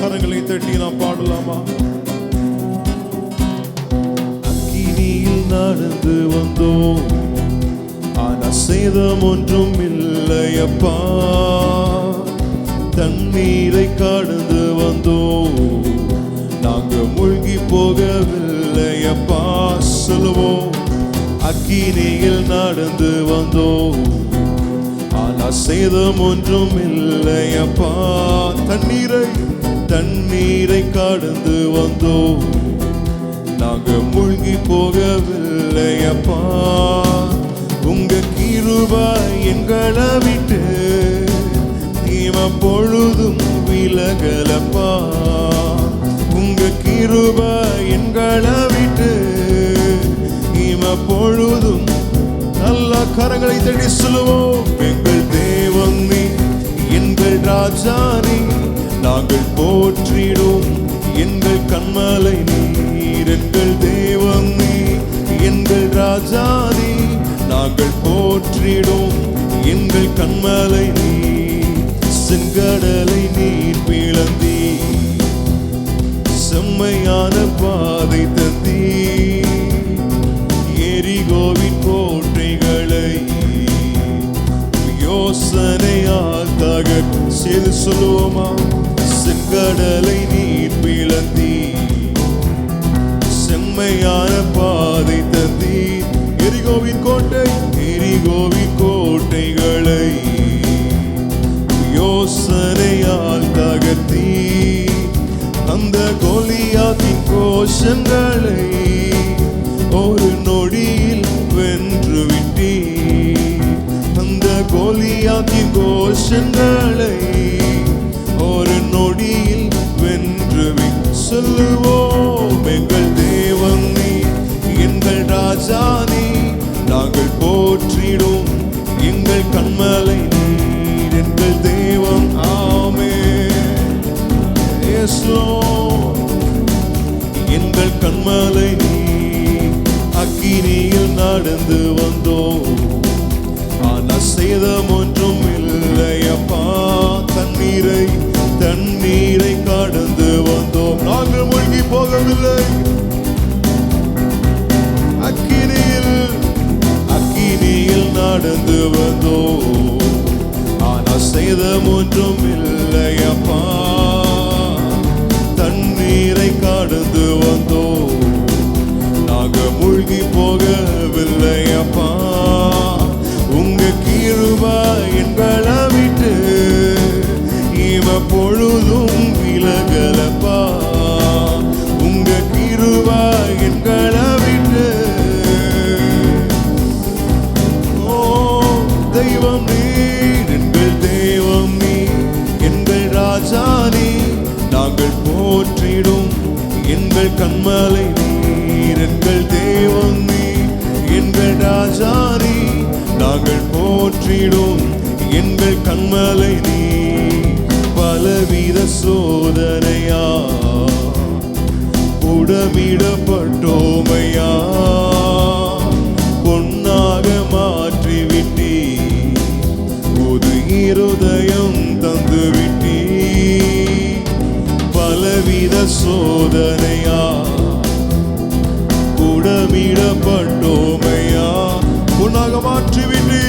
கரங்களை தட்டி நாம் பாடலாமா? அக்கினியில் நடந்து வந்தோம், ஆனா சேதம் ஒன்றும் இல்லையப்பா. தண்ணீரை கடந்து வந்தோம், நாங்க மூழ்கி போகவில்லையப்பா. சொல்லுவோம், அக்கினியில் நடந்து வந்தோம், ஆனா சேதம் ஒன்றும் இல்லையப்பா. தண்ணீரை கடந்து வந்தோம், நாங்க மூழ்கி போகவில்லையப்பா. உங்க கிருபை எங்களை விட்டு பொழுதும் விலகலப்பா. உங்க கிருபை எங்களை விட்டு பொழுதும். நல்ல கரங்களை தட்டி சொல்லுவோம், எங்கள் தேவன் நீ, எங்கள் ராஜா நீ, நாங்கள் போற்றிடும் எங்கள் கண்மலை நீர். எங்கள் தேவன் நீ, எங்கள் ராஜா நீ, நாங்கள் போற்றிடும் எங்கள் கண்மலை நீர். செங்கடலை நீர் பிளந்தீ, செம்மையான பாதை தந்தீ. எரிகோவின் கோட்டைகளை யோசனையால் செய்து சொல்லுவோமா? செங்கடலை நீர் பிளந்தீ, செம்மையான பாதை தந்தீ. எரிகோவின் கோட்டைகளை யோசனையால் தகர்த்தீ. அந்த கோலியாத்தின் கோஷங்களை ஒரு நொடியில் வென்று விட்டீ. அந்த கோலியாத்தின் கோஷங்களை ஒரு நொடியில் வென்று விட்டு. சொல்லுவோம், எங்கள் தேவன் நீ, எங்கள் ராஜா நீ, நாங்கள் போற்றிடும் எங்கள் கண்மலை நீர். எங்கள் தேவன். ஆமென். Yes Lord. எங்கள் கண்மலை நீர். அக்கினியில் நடந்து வந்தோம், ஆனா சேதம் ஒன்றும் இல்லையப்பா. தண்ணீரை கடந்து வந்தோம், நாங்கள் மூழ்கி போகவில்லை. அக்கினியில் நடந்து வந்தோம், ஆனா சேதம் ஒன்றும் இல்லையப்பா. தண்ணீரை கடந்து வந்தோம், நாங்க மூழ்கி போகவில்லையப்பா. உங்க கிருபை எங்களை விட்டு பொழுதும் விலகலப்பா. உங்க கிருபை எங்களை விட்டு. ஓ தெய்வம் நீர், எங்கள் தெய்வம் நீர், எங்கள் ராஜா நீர், நாங்கள் போற்றிடும் எங்கள் கண்மலை நீர். எங்கள் தேவன் நீர், எங்கள் ராஜா நீர், நாங்கள் போற்றிடும் எங்கள் கண்மலை நீர். பலவித சோதனையா உடமிடப்பட்டோமையா, பொன்னாக மாற்றிவிட்டீ, புது இருதயம் தந்துவிட்டீ. பலவித சோதனையா உடமிடப்பட்டோமையா, பொன்னாக மாற்றிவிட்டீ,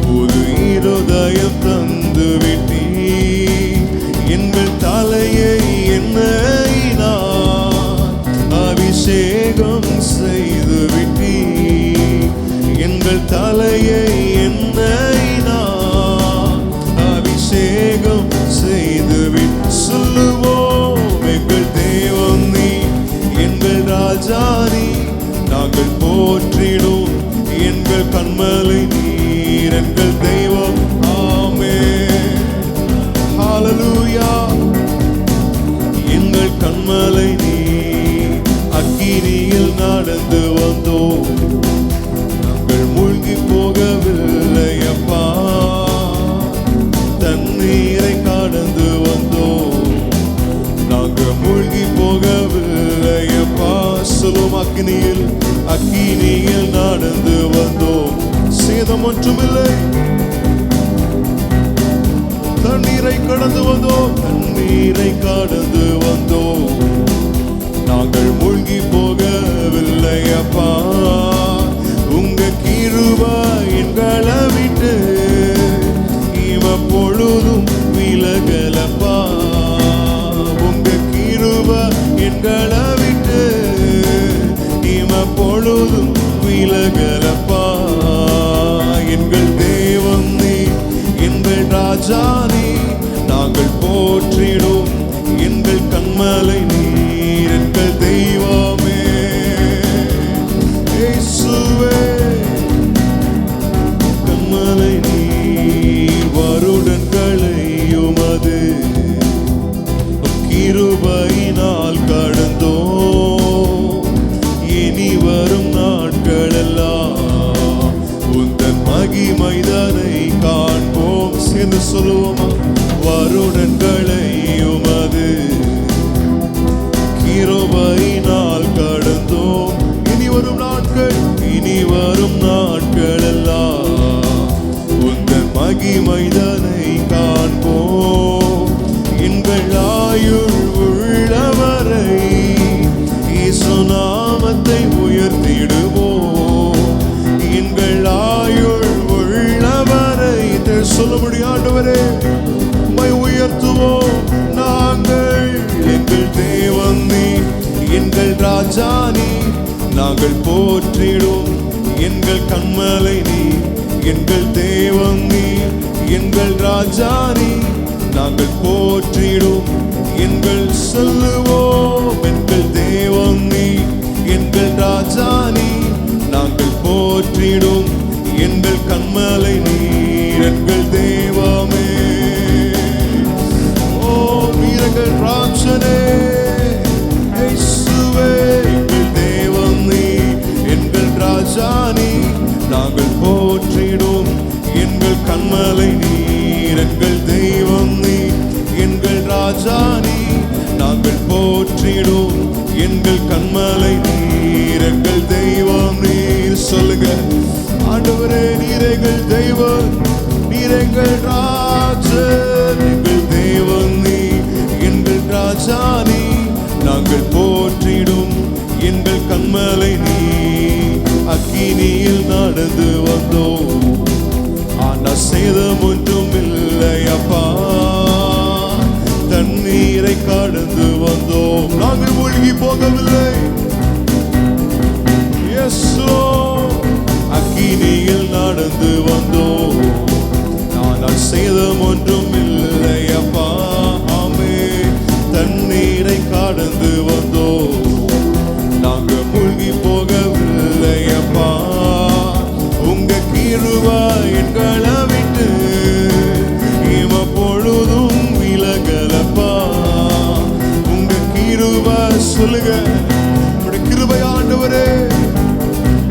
புது இருதயம் தந்துவிட்டீ. எங்கள் தலையை எண்ணெயினால் அபிஷேகம் செய்துவிட்டீ. எங்கள் தலையை எண்ணெயினால் அபிஷேகம் செய்துவிட்டீ. சொல்லுவோம், எங்கள் தேவன் நீ, எங்கள் ராஜா நீ, நாங்கள் போற்றிடும் எங்கள் கண்மலை நீர். எங்கள் தெய்வம். ஆமென். ஹல்லேலூயா. எங்கள் கண்மலை நீர். அக்கினியில் நடந்து வந்தோம், நாங்கள் மூழ்கி போகவில்லையப்பா. தண்ணீரை கடந்து வந்தோம், நாங்க மூழ்கி போகவில்லையப்பா. சொல்லும், அக்கினியில் நடந்து வந்தோம், சேதம் ஒன்றுமில்லை. தண்ணீரை கடந்து வந்தோம், தண்ணீரை கடந்து வந்தோம். நாங்கள் மூழ்கி போகவில்லை அப்பா, உங்க கிருபை எங்களை விட்டு பொழுதும் விலகலப்பா. உங்க கிருபை எங்களை விட்டு பொழுதும் விலகலப்பா. எங்கள் தேவன் நீ, எங்கள் ராஜா நீ, நாங்கள் போற்றிடும் எங்கள் கண்மலை நீர், எங்கள் தெய்வமே இயேசுவே. கண்மலை நீர் வருடங்களை உமது கிருபையினால் கடந்தோம். இனி வரும் நாட்களெல்லாம் உந்தன் மகிமைதனை காண்போம். சேர்ந்து சொல்லுவோமா? வருடங்களை உமது கிருபையினால் கடந்தோம். இனி வரும் நாட்கள், இனி வரும் நாட்கள் எல்லாம் உந்தன் மகிமைதனை காண்போம். எங்கள் ஆயுள் உள்ளவரை இயேசு நாமத்தை உயர்த்திடுவோம். எங்கள் ஆயுள் உள்ளவரை சொல்ல முடியாதவரே உம்மை உயர்த்துவோம் நாங்கள். எங்கள் தேவன் நீ, எங்கள் ராஜா நீ, நாங்கள் போற்றிடும் எங்கள் கண்மலை நீ, எங்கள் தேவன் நீ, எங்கள் ராஜா நீ, நாங்கள் போற்றிடும் எங்கள் சொல்லுவோம். எங்கள் தேவன் நீ, எங்கள் ராஜா நீ, நாங்கள் போற்றிடும் எங்கள் கண்மலை நீர், எங்கள் தெய்வமே. ஓ வீரங்கள் ராஜனே இயேசுவே, எங்கள் தேவன் நீ, எங்கள் ராஜா நீ, நாங்கள் போற்றிடும் எங்கள் கண்மலை நீர், எங்கள் தெய்வம் நீ, எங்கள் ராஜா நீ, நாங்கள் போற்றிடும் எங்கள் கண்மலை நீர், எங்கள் தெய்வம் நீர். சொல்லுங்க ஆண்டவரே, நீர் எங்கள் தெய்வம், நீர் எங்கள் ராஜன், எங்கள் தேவன் நீ, எங்கள் ராஜா நீ, நாங்கள் போற்றிடும் எங்கள் கண்மலை நீ. அக்கினியில் நடந்து வந்தோம், ஆனா சேதம் ஒன்றும் இல்லை அப்பா. தண்ணீரை கடந்து வந்தோம், நாங்கள் மூழ்கி போகவில்லை. அக்கினியில் நடந்து வந்தோம், ஆனால் சேதம் ஒன்றும் இல்லை அப்பா. ஆமே, தண்ணீரை கடந்து வந்தோம், நாங்கள் மூழ்கி போகவில்லை அப்பா. உங்க கிருபை எங்களை விட்டு பொழுதும் விலகலப்பா. உங்க கிருபை சொல்லுங்க, கிருபை ஆண்டவரே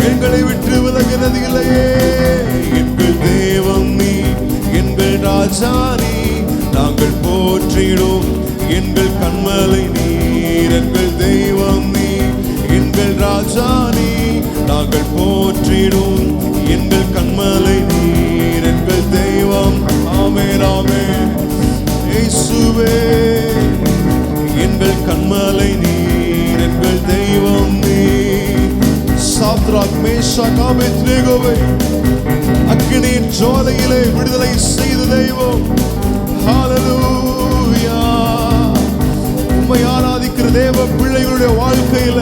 எங்களை விட்டு விலகிறது இல்லையே. எங்கள் தேவன் நீ, எங்கள் ராஜா நீ, நாங்கள் போற்றிடும் எங்கள் கண்மலை நீர், எங்கள் தெய்வம் நீ, எங்கள் ராஜா நீ, நாங்கள் போற்றிடும் எங்கள் கண்மலை நீர், எங்கள் தெய்வம். ஆமென் ஆமென் இயேசுவே, எங்கள் கண்மலை நீர், எங்கள் தெய்வம் நீ. சாத்ராக் மேஷாக் ஆபேத்நேகோவை அக்கினியின் ஜுவாலையிலே விடுதலை செய்த தெய்வம். ஹல்லேலூயா. உம்மை ஆராதிக்கிற தேவ பிள்ளைகளுடைய வாழ்க்கையில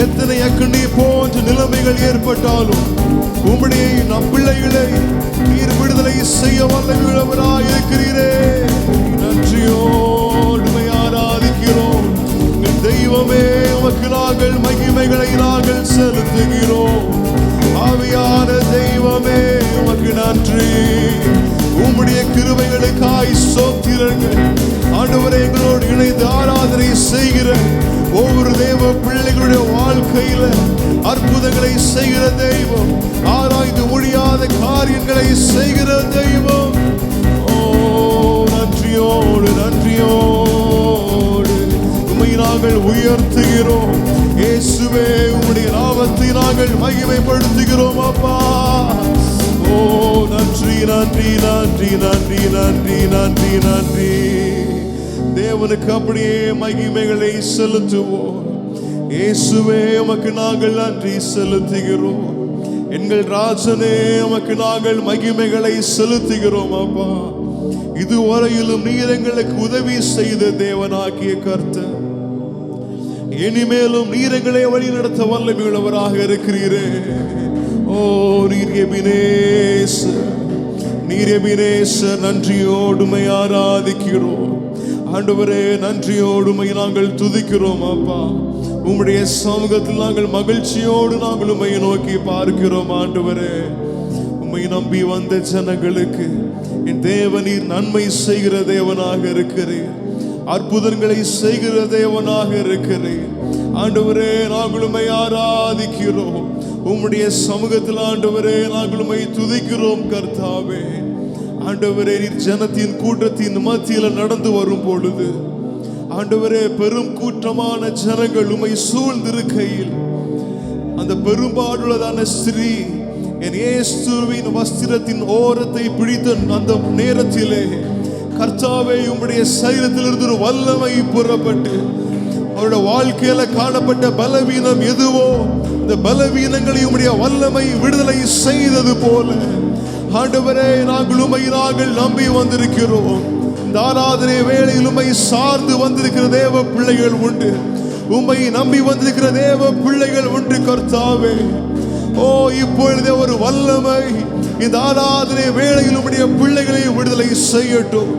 எத்தனை அக்கினி போன்ற நிலைமைகள் ஏற்பட்டாலும் உம்முடைய நம் பிள்ளைகளை நீர் விடுதலை செய்ய வல்லவராய் இருக்கிறீரே. நன்றியோடு உம்மை ஆராதிக்கிறோம் தெய்வமே. உமக்கு நாங்கள் மகிமைகளை நாங்கள் செலுத்துகிறோம். ஆவியான தெய்வமே, உமக்கு நன்றி. உம்முடைய கிருபைகளுக்காய் ஸ்தோத்திரங்கள். ஆண்டவரே, எங்களோடு இணைந்து ஆராதனை செய்கிற ஒவ்வொரு தேவ பிள்ளைகளுடைய வாழ்க்கையில அற்புதங்களை செய்கிற தெய்வம், ஆராய்ந்து முடியாத காரியங்களை செய்கிற தெய்வம். ஓ நன்றியோடு நன்றியோடு உம்மை நாங்கள் உயர்த்துகிறோம். இயேசுவே, உம்முடைய நாமத்தை நாங்கள் மகிமைப்படுத்துகிறோம் அப்பா. ஓ நன்றி நன்றி. நன்றி நன்றி நன்றி நன்றி நன்றி நன்றி. தேவனுக்கு அப்படியே மகிமைகளை செலுத்துவோம். இயேசுவே உமக்கு நாங்கள் நன்றி செலுத்துகிறோம். எங்கள் ராஜனே உமக்கு நாங்கள் மகிமைகளை செலுத்துகிறோம். அப்பா, இதுவரையிலும் நீர் எங்களுக்கு உதவி செய்த தேவனாகிய கர்த்தர், இனிமேலும் நீர் எங்களை வழி நடத்த வல்லமையுள்ளவராக இருக்கிறீரே. ஓ நீர் எபினேசர், நீர் எபினேசர், நன்றியோடுமை ஆராதிக்கிறோம். ஆண்டவரே, நன்றியோடுமை நாங்கள் துதிக்கிறோம். அப்பா, உம்முடைய சமூகத்தில் நாங்கள் மகிழ்ச்சியோடு நாங்கள் உம்மை நோக்கி பார்க்கிறோம். ஆண்டவரே, உம்மை நம்பி வந்த ஜனங்களுக்கு என் தேவனீர் நன்மை செய்கிற தேவனாக இருக்கிறீர், அற்புதங்களை செய்கிற தேவனாக இருக்கிறீர். ஆண்டவரே, நாங்கள் உம்மை ஆராதிக்கிறோம். உம்முடைய சமூகத்தில் ஆண்டவரே நாங்கள் உம்மை துதிக்கிறோம். கர்த்தாவே, ஆண்டவரே, நீர் ஜனத்தின் கூட்டத்தின் மத்தியில் நடந்து வரும் பொழுது ஆண்டவரே, பெரும் கூட்டமான ஜனங்கள் உம்மை சூழ்ந்திருக்கையில் அந்த பெரும்பாடுள்ளதான ஸ்திரீ என் இயேசுவின் வஸ்திரத்தின் ஓரத்தை பிடித்த அந்த நேரத்திலே கர்த்தாவே, உம்முடைய சரீரத்திலிருந்து ஒரு வல்லமை புறப்பட்டு அவருடைய வாழ்க்கையில காணப்பட்ட பலவீனம் எதுவோ இந்த பலவீனங்களை உம்முடைய வல்லமை விடுதலை செய்தது போல ஆண்டவரே, நாங்கள் நம்பி வந்திருக்கிறோம். இந்த ஆராதனை வேளையில் உம்மை சார்ந்து வந்திருக்கிற தேவ பிள்ளைகள் உண்டு, உம்மை நம்பி வந்திருக்கிற தேவ பிள்ளைகள் உண்டு. கர்த்தாவே, ஓ இப்பொழுதே ஒரு வல்லமை இந்த ஆராதனை வேளையில் உம்முடைய பிள்ளைகளை விடுதலை செய்யட்டும்.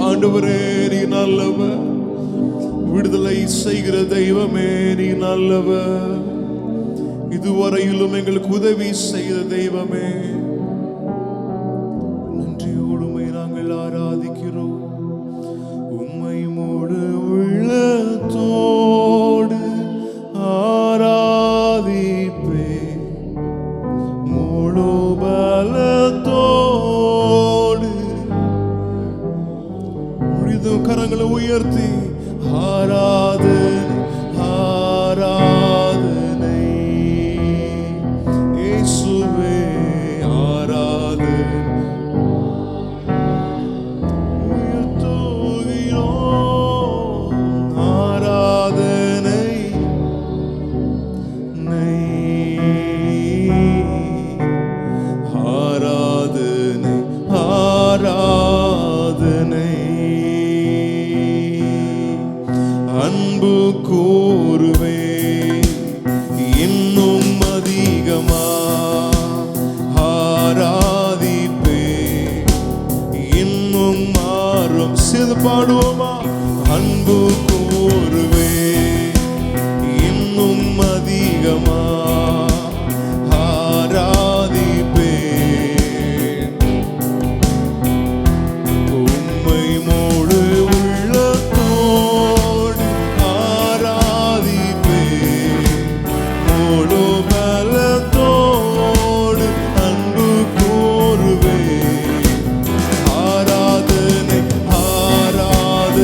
ஆண்டவரே, நீ நல்லவர், விடுதலை செய்கிற தெய்வமே நீ நல்லவர், இதுவரையிலும் எங்களுக்கு உதவி செய்த தெய்வமே, நன்றியோடுமை நாங்கள் ஆராதிக்கிறோம். உம்மை முழு உள்ளத்தோடு ஆராதிப்பே, முழு பலத்தோடு முடிதும் கரங்களை உயர்த்தி ஆராதனை ஆராதனை இயேசுவே ஆராதனை உயர்த்துகிறோம். ஆராதனை ஆராதனை ஆராதனை அன்பு கூறுவே இன்னும் அதிகமா ஆராதிப்பே, இன்னும் மாறும் சிறு பாடுவோமா. அன்பு கூறுவே இன்னும் அதிகமா ஆராதிப்பே, உம்மை முழு உள்ளத்தோடு ஆராதிப்பே, முழு பலத்தோடு அன்பு கூறுவே. ஆராதனை ஆராதனை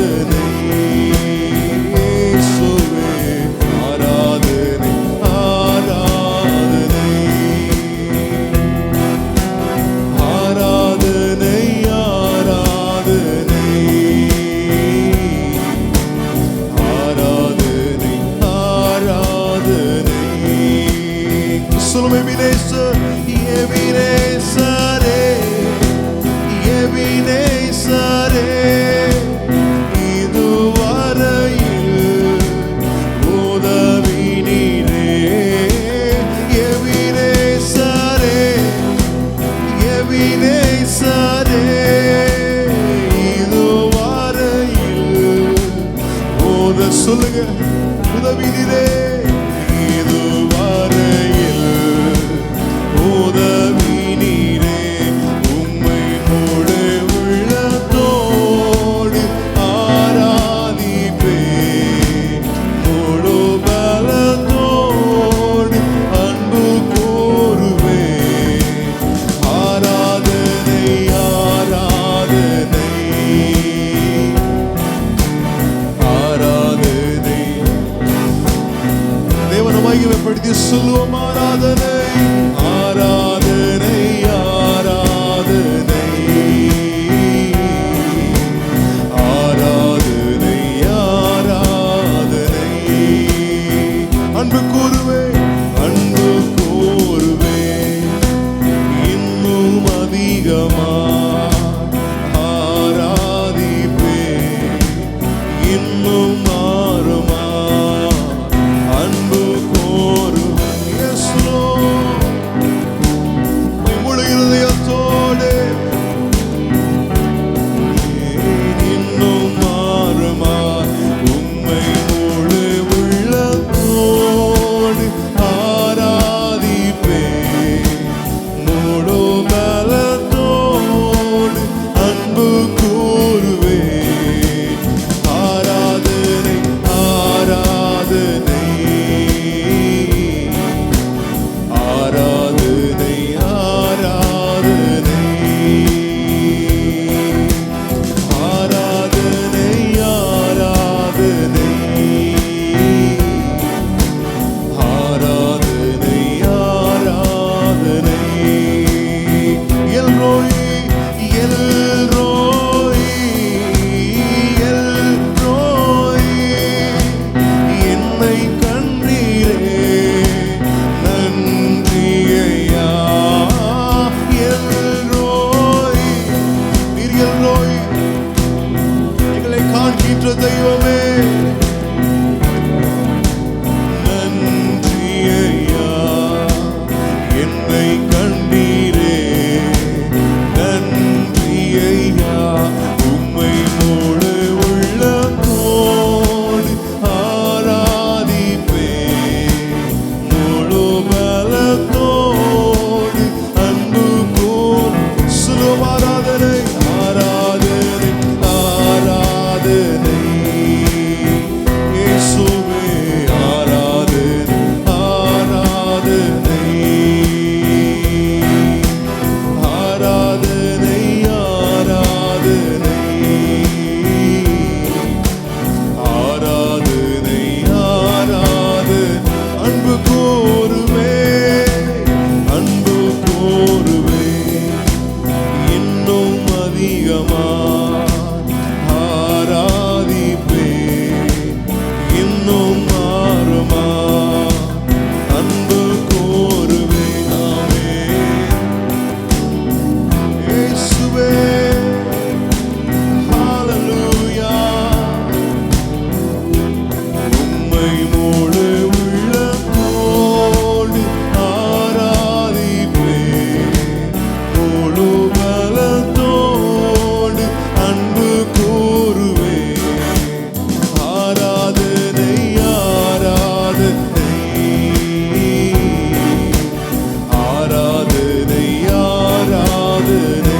ஆராதனை ஆராதனை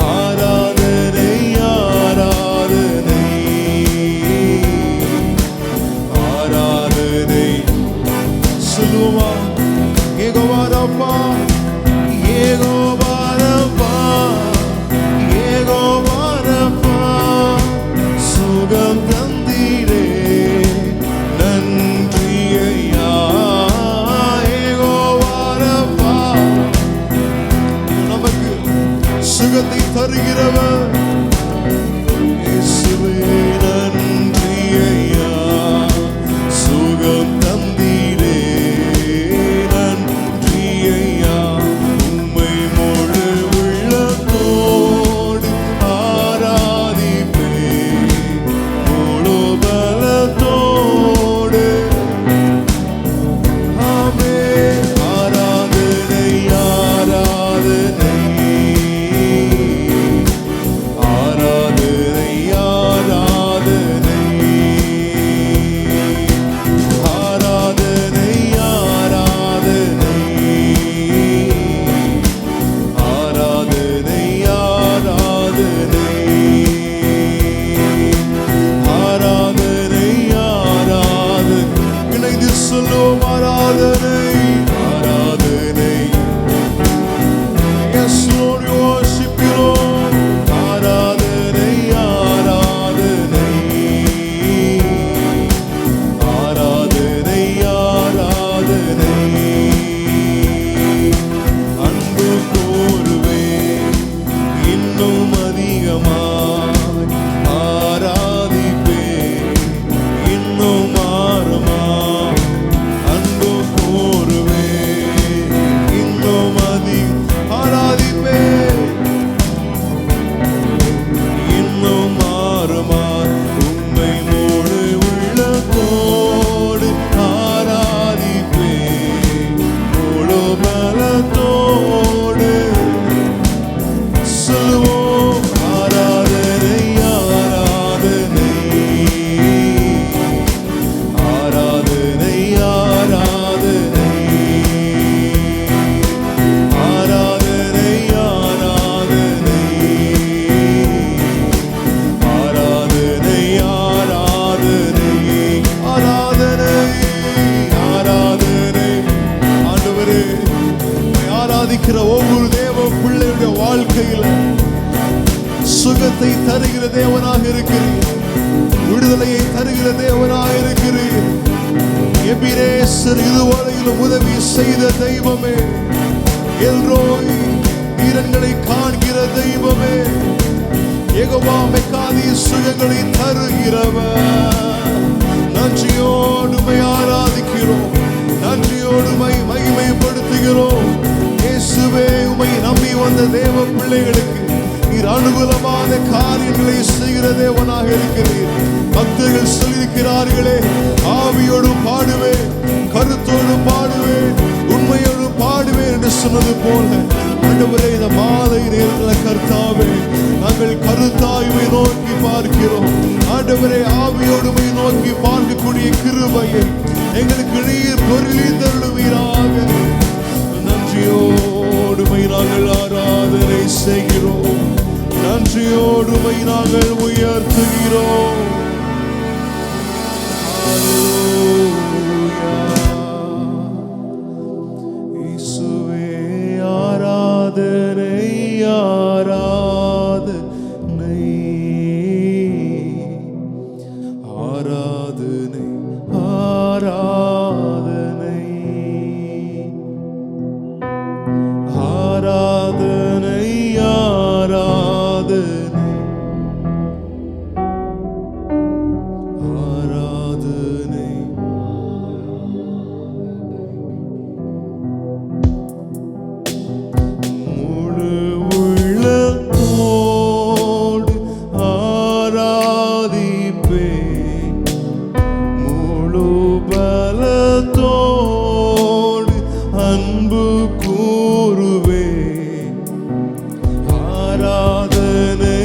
ஆராதனை ஆராதனை ஆராதனை சொல்லுமா யெகோவா ரப்பா யெகோவா ரப்பா யெகோவா ரப்பா சுகம் தந்தீரே நன்றி ஐயா யெகோவா ரப்பா நமக்கு சுகத்தை தருகிறவர் இயேசுவே நன்றி ஐயா சுகம் தந்தீரே நன்றி ஐயா உம்மை முழு உள்ளத்தோடு ஆராதிப்பேன் முழு பலத்தோடு ஆமென் ஆராதனை ஆராதனை ஆராதனை ஆராதனை ஆராதனை ஆராதனை ஆராதனை ஆராதனை ஆராதனை இணைந்து சொல்லுவோம் ஆராதனை ஆராதனை Yes Lord we worship you Lord ஆராதனை ஆராதனை ஆராதனை ஆராதனை அன்பு கூறுவேன் இன்னும் அதிகமாய் ஆராதிப்பேன் இன்னும் ஆழமாய் அன்பு கூறுவேன் இன்னும் ஆராதிப்பேன் இன்னும் ஆழமாய் உம்மை முழு உள்ளத்தோடு ஆராதிப்பேன் முழு பலத்தோடு சொல்லுவோம் ஆராதனை ஆராதனை ஆராதனை ஆராதனை ஆராதனை ஆராதனை ஆராதனை ஆராதனை ஆராதனை ஆராதனை ஆண்டவரே உம்மை ஆராதிக்கிற ஒவ்வொரு தேவ பிள்ளையுடைய வாழ்க்கையில சுகத்தை தருகிற தேவனாக இருக்கிறீர் விடுதலையை தருகிற தேவனாக இருக்கிறீர் எபிரேசர் இதுவரையிலும் உதவி செய்த தெய்வமே எல்ரோய் வீரன்களை காண்கிற தெய்வமே யெகோவா மெக்காதி சுகங்களை தருகிறவர் நன்றியோடு உம்மை ஆராதிக்கிறோம் நன்றியோடு உம்மை மகிமைப்படுத்துகிறோம் இயேசுவே உம்மை நம்பி வந்த தேவ பிள்ளைகளுக்கு நீர் அனுகூலமான காரியங்களை செய்கிற தேவனாக இருக்கிறீர் பக்தர்கள் சொல்லியிருக்கிறார்களே ஆவியோடு பாடுவேன் கருத்தோடு பாடுவேன் உண்மையோடு பாடுவேன் என்று சொன்னது போல ஆண்டவரே இந்த மாலை நேரத்தில் கர்த்தாவே நாங்கள் கருத்தாய்வை நோக்கி பார்க்கிறோம் ஆண்டவரே ஆவியோடுமை நோக்கி பார்க்கக்கூடிய கிருபையை எங்களுக்கு நீர் பொருளித்தருளுவீராக நன்றியோடுமை நாங்கள் ஆராதனை செய்கிறோம் நன்றியோடுமை நாங்கள் உயர்த்துகிறோம் இயேசுவே ஆராதனை ஆராதனை ஆராதனை ஆராதனை ஆராதனை ஆராதனை ஆராதனை முழு உள்ளத்தோடு ஆராதிப்பேன் முழு பலத்தோடு அன்பு கூறுவேன் ஆராதனை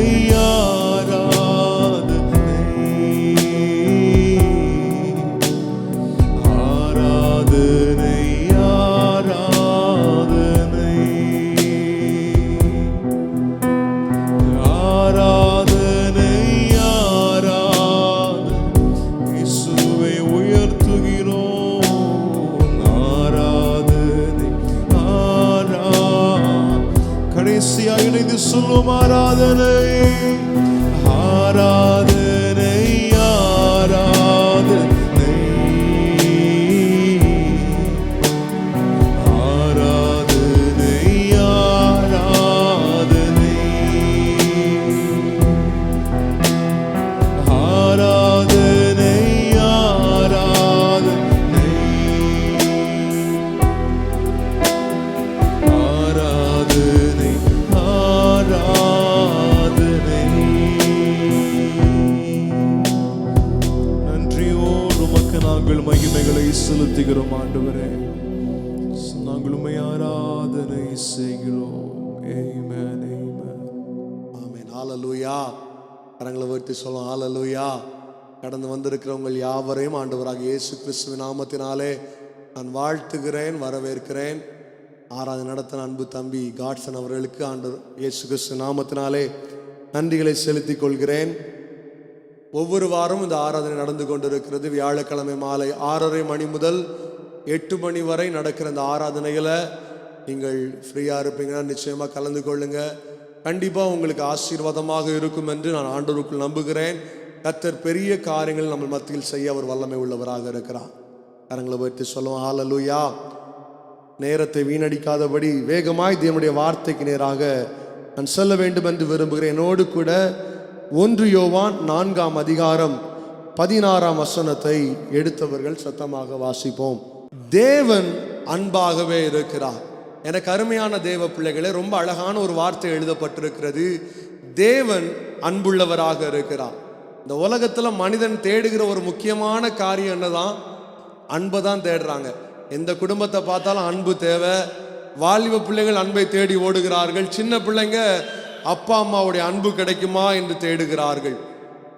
ஆராதனை ஆராதனை உயர்த்தி சொல்லும் ஆராதனை ஆராதனை ஆராதனை மகிமைகளை செலுத்துகிறோம் ஆண்டவரே. நாங்கள் உம்மை ஆராதனை செய்கிறோம். ஆமென் ஆமென் ஆமென். ஹல்லேலூயா. கரங்களை உயர்த்தி சொல்லுவோம் ஹல்லேலூயா. கடந்து வந்திருக்கிறவங்க யாவரையும் ஆண்டவராக இயேசு கிறிஸ்துவின் நாமத்தினாலே நான் வாழ்த்துகிறேன், வரவேற்கிறேன். ஆராதனை நடத்தின அன்பு தம்பி காட்சன் அவர்களுக்கு ஆண்டவர் இயேசு கிறிஸ்து நாமத்தினாலே நன்றிகளை செலுத்திக் கொள்கிறேன். ஒவ்வொரு வாரம் இந்த ஆராதனை நடந்து கொண்டிருக்கிறது. வியாழக்கிழமை மாலை 6:30 மணி முதல் 8 மணி வரை நடக்கிற இந்த ஆராதனையில் நீங்கள் ஃப்ரீயாக இருப்பீங்கன்னா நிச்சயமாக கலந்து கொள்ளுங்க. கண்டிப்பாக உங்களுக்கு ஆசீர்வாதமாக இருக்கும் என்று நான் ஆண்டவருக்குள் நம்புகிறேன். கர்த்தர் பெரிய காரியங்கள் நம்ம மத்தியில் செய்ய அவர் வல்லமை உள்ளவராக இருக்கிறார். கரங்களை வைத்து சொல்லுவோம் ஹல்லேலூயா. நேரத்தை வீணடிக்காதபடி வேகமாய் தேவனுடைய வார்த்தைக்கு நேராக நான் சொல்ல வேண்டும் என்று விரும்புகிறேன். என்னோடு கூட 1 யோவான் 4ஆம் அதிகாரம் 16ஆம் வசனத்தை எடுத்தவர்கள் சத்தமாக வாசிப்போம். தேவன் அன்பாகவே இருக்கிறார். எனக்கு அருமையான தேவ பிள்ளைகளே, ரொம்ப அழகான ஒரு வார்த்தை எழுதப்பட்டிருக்கிறது. தேவன் அன்புள்ளவராக இருக்கிறார். இந்த உலகத்துல மனிதன் தேடுகிற ஒரு முக்கியமான காரியம் என்னதான்? அன்பை தான் தேடுறாங்க. எந்த குடும்பத்தை பார்த்தாலும் அன்பு தேவை. வாலிப பிள்ளைகள் அன்பை தேடி ஓடுகிறார்கள். சின்ன பிள்ளைங்க அப்பா அம்மாவுடைய அன்பு கிடைக்குமா என்று தேடுகிறார்கள்.